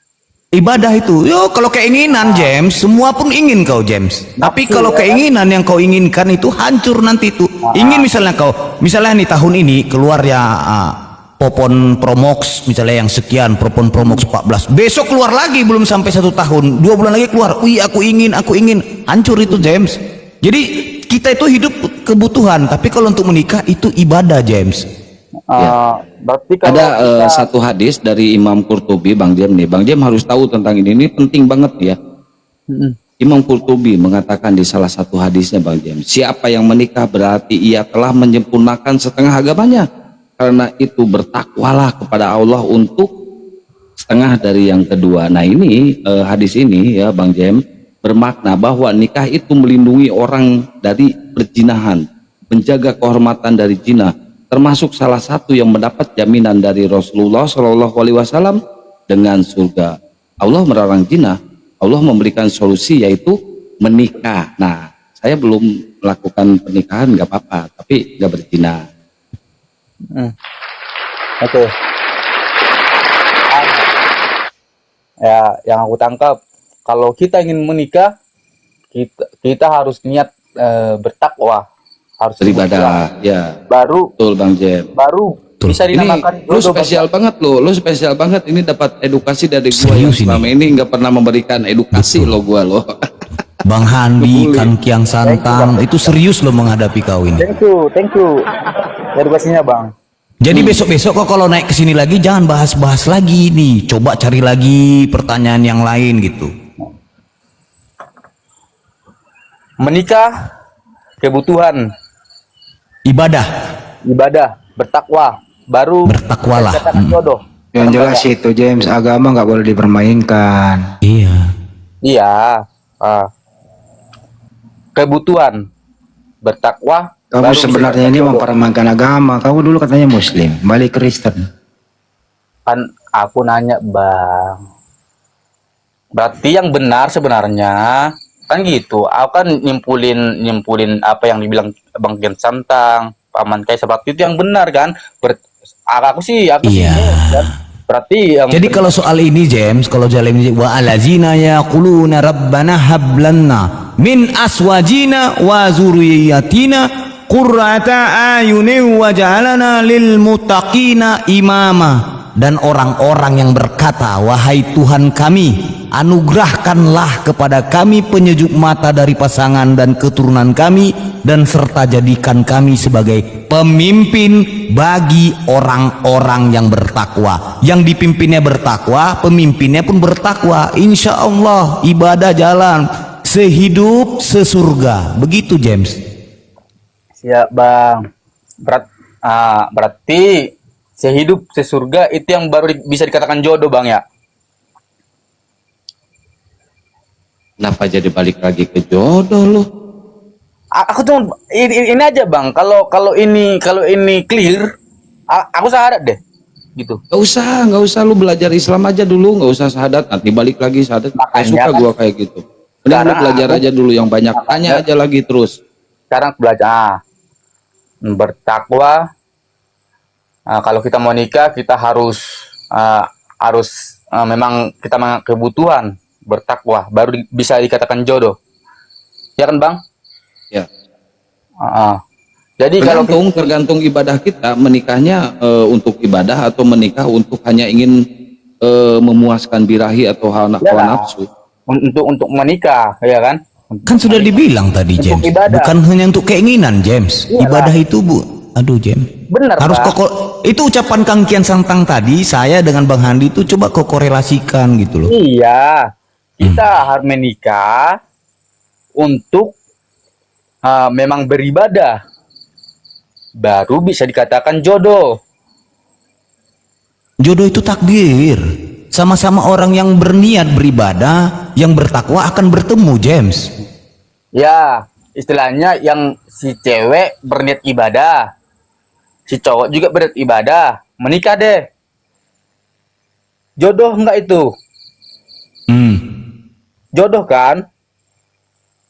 Ibadah itu, yo kalau keinginan James, semua pun ingin kau James. Tapi kalau keinginan yang kau inginkan itu hancur nanti itu. Ingin misalnya nih tahun ini keluar ya Popon Promox misalnya yang sekian, Popon Promox 14. Besok keluar lagi belum sampai 1 tahun, 2 bulan lagi keluar. Wih aku ingin, hancur itu James. Jadi kita itu hidup kebutuhan, tapi kalau untuk menikah itu ibadah James. Berarti kalau Ada kita- satu hadis dari Imam Qurtubi, Bang Jem nih. Bang Jem harus tahu tentang ini penting banget ya. Imam Qurtubi mengatakan di salah satu hadisnya Bang Jem, siapa yang menikah berarti ia telah menyempurnakan setengah agamanya. Karena itu bertakwalah kepada Allah untuk setengah dari yang kedua. Nah ini hadis ini ya Bang Jem bermakna bahwa nikah itu melindungi orang dari perzinahan, menjaga kehormatan dari zina, termasuk salah satu yang mendapat jaminan dari Rasulullah Shallallahu Alaihi Wasallam dengan surga. Allah melarang zina, Allah memberikan solusi yaitu menikah. Nah, saya belum melakukan pernikahan nggak apa-apa, tapi nggak berzina. Oke. Ya, yang aku tangkap kalau kita ingin menikah, kita harus niat bertakwa, harus Beribadah, ya. baru Betul Bang Jem. bisa Ini dinamakan lu jodoh, Bang. spesial banget lu spesial banget. Ini dapat edukasi dari gua yang Serius ini? selama ini nggak pernah memberikan edukasi lo gua lo. Bang Handi, Kang Kiang Santang, itu serius loh menghadapi kau ini. Thank you. Edukasinya Bang. Jadi besok-besok kok kalau naik ke sini lagi jangan bahas-bahas lagi nih. Coba cari lagi pertanyaan yang lain gitu. Menikah, kebutuhan, Ibadah, bertakwa, baru bertakwalah. dikatakan jodoh. Yang jelas itu James, agama nggak boleh dipermainkan. Iya. Iya. Kebutuhan, bertakwa. Kamu baru sebenarnya bisa ini jodoh. mempermainkan agama. Kamu dulu katanya Muslim, balik Kristen. Kan aku nanya Bang. Berarti yang benar sebenarnya kan gitu. Aku kan nyimpulin apa yang dibilang Bang Gen Santang, Paman Kaisar, berarti itu yang benar kan? Aku sih Iya. kan? Berarti yang Jadi kalau soal ini James, kalau jalan ini wa alazina yaquluna rabbana hablana min aswajina wa zurriyyatina qurrata ayunin waj'alna lil muttaqina imama. Dan orang-orang yang berkata, wahai Tuhan kami, anugerahkanlah kepada kami penyejuk mata dari pasangan dan keturunan kami, dan serta jadikan kami sebagai pemimpin bagi orang-orang yang bertakwa. Yang dipimpinnya bertakwa, pemimpinnya pun bertakwa. Insya Allah ibadah jalan sehidup sesurga. Begitu James. siap Bang. Berarti sehidup sesurga itu yang baru bisa dikatakan jodoh Bang ya. Kenapa jadi balik lagi ke jodoh lu? Aku cuma ini aja Bang. Kalau ini clear, aku syahadat deh. Gitu. Nggak usah lu belajar Islam aja dulu, nggak usah syahadat, nanti balik lagi syahadat. Kayak Makanya suka kan gua kayak gitu. Mending lu sekarang belajar aku- aja dulu yang banyak, tanya aja lagi terus. Sekarang belajar bertakwa. Kalau kita mau nikah kita harus memang kita kebutuhan bertakwa baru bisa dikatakan jodoh. Ya kan Bang? Ya. Jadi kalau Tergantung ibadah kita menikahnya untuk ibadah atau menikah untuk hanya ingin memuaskan birahi atau hawa Iyalah. nafsu. Untuk menikah, ya kan? Kan sudah dibilang tadi Untuk James, ibadah. bukan hanya untuk keinginan James. Iyalah. Ibadah itu bu, aduh James. Benar, Harus Pak. itu ucapan Kang Kian Santang tadi, saya dengan Bang Handi itu coba kok korelasikan gitu loh. Iya, kita harus menikah untuk memang beribadah, baru bisa dikatakan jodoh. Jodoh itu takdir. Sama-sama orang yang berniat beribadah, yang bertakwa akan bertemu James. Ya, istilahnya yang si cewek berniat ibadah, si cowok juga berniat ibadah, menikah deh. Jodoh enggak itu? Jodoh kan?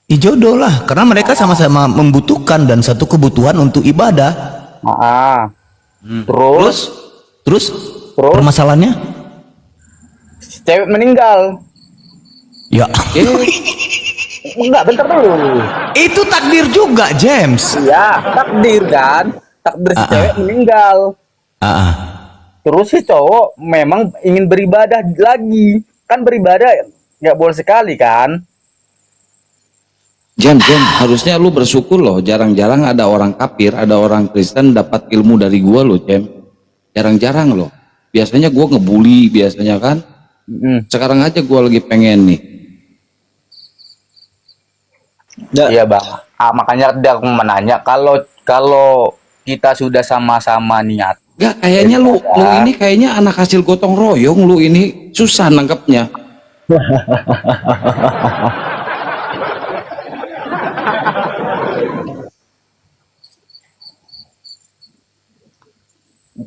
Jodoh lah, karena mereka sama-sama membutuhkan dan satu kebutuhan untuk ibadah. Terus Terus permasalahannya? si cewek meninggal. Ya, Enggak, bentar dulu. itu takdir juga James. Iya, takdir kan? Takdir si cewek meninggal. Terus si cowok memang ingin beribadah lagi. Kan beribadah nggak boleh sekali kan? Jam, harusnya lu bersyukur loh. Jarang-jarang ada orang kafir, ada orang Kristen dapat ilmu dari gua loh, Jam. Jarang-jarang loh. Biasanya gua ngebully, biasanya kan. Sekarang aja gua lagi pengen nih. Iya bang. Makanya dia aku menanya kalau kita sudah sama-sama niat. Gak, kayaknya lu ini kayaknya anak hasil gotong royong, lu ini susah nangkepnya.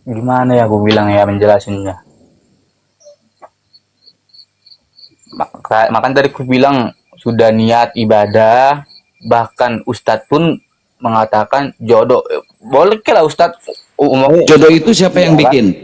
Gimana ya aku bilang ya menjelasinnya. Makanya tadi aku bilang sudah niat ibadah, bahkan Ustadz pun mengatakan jodoh. Boleh lah Ustadz. Jodoh itu siapa yang bikin?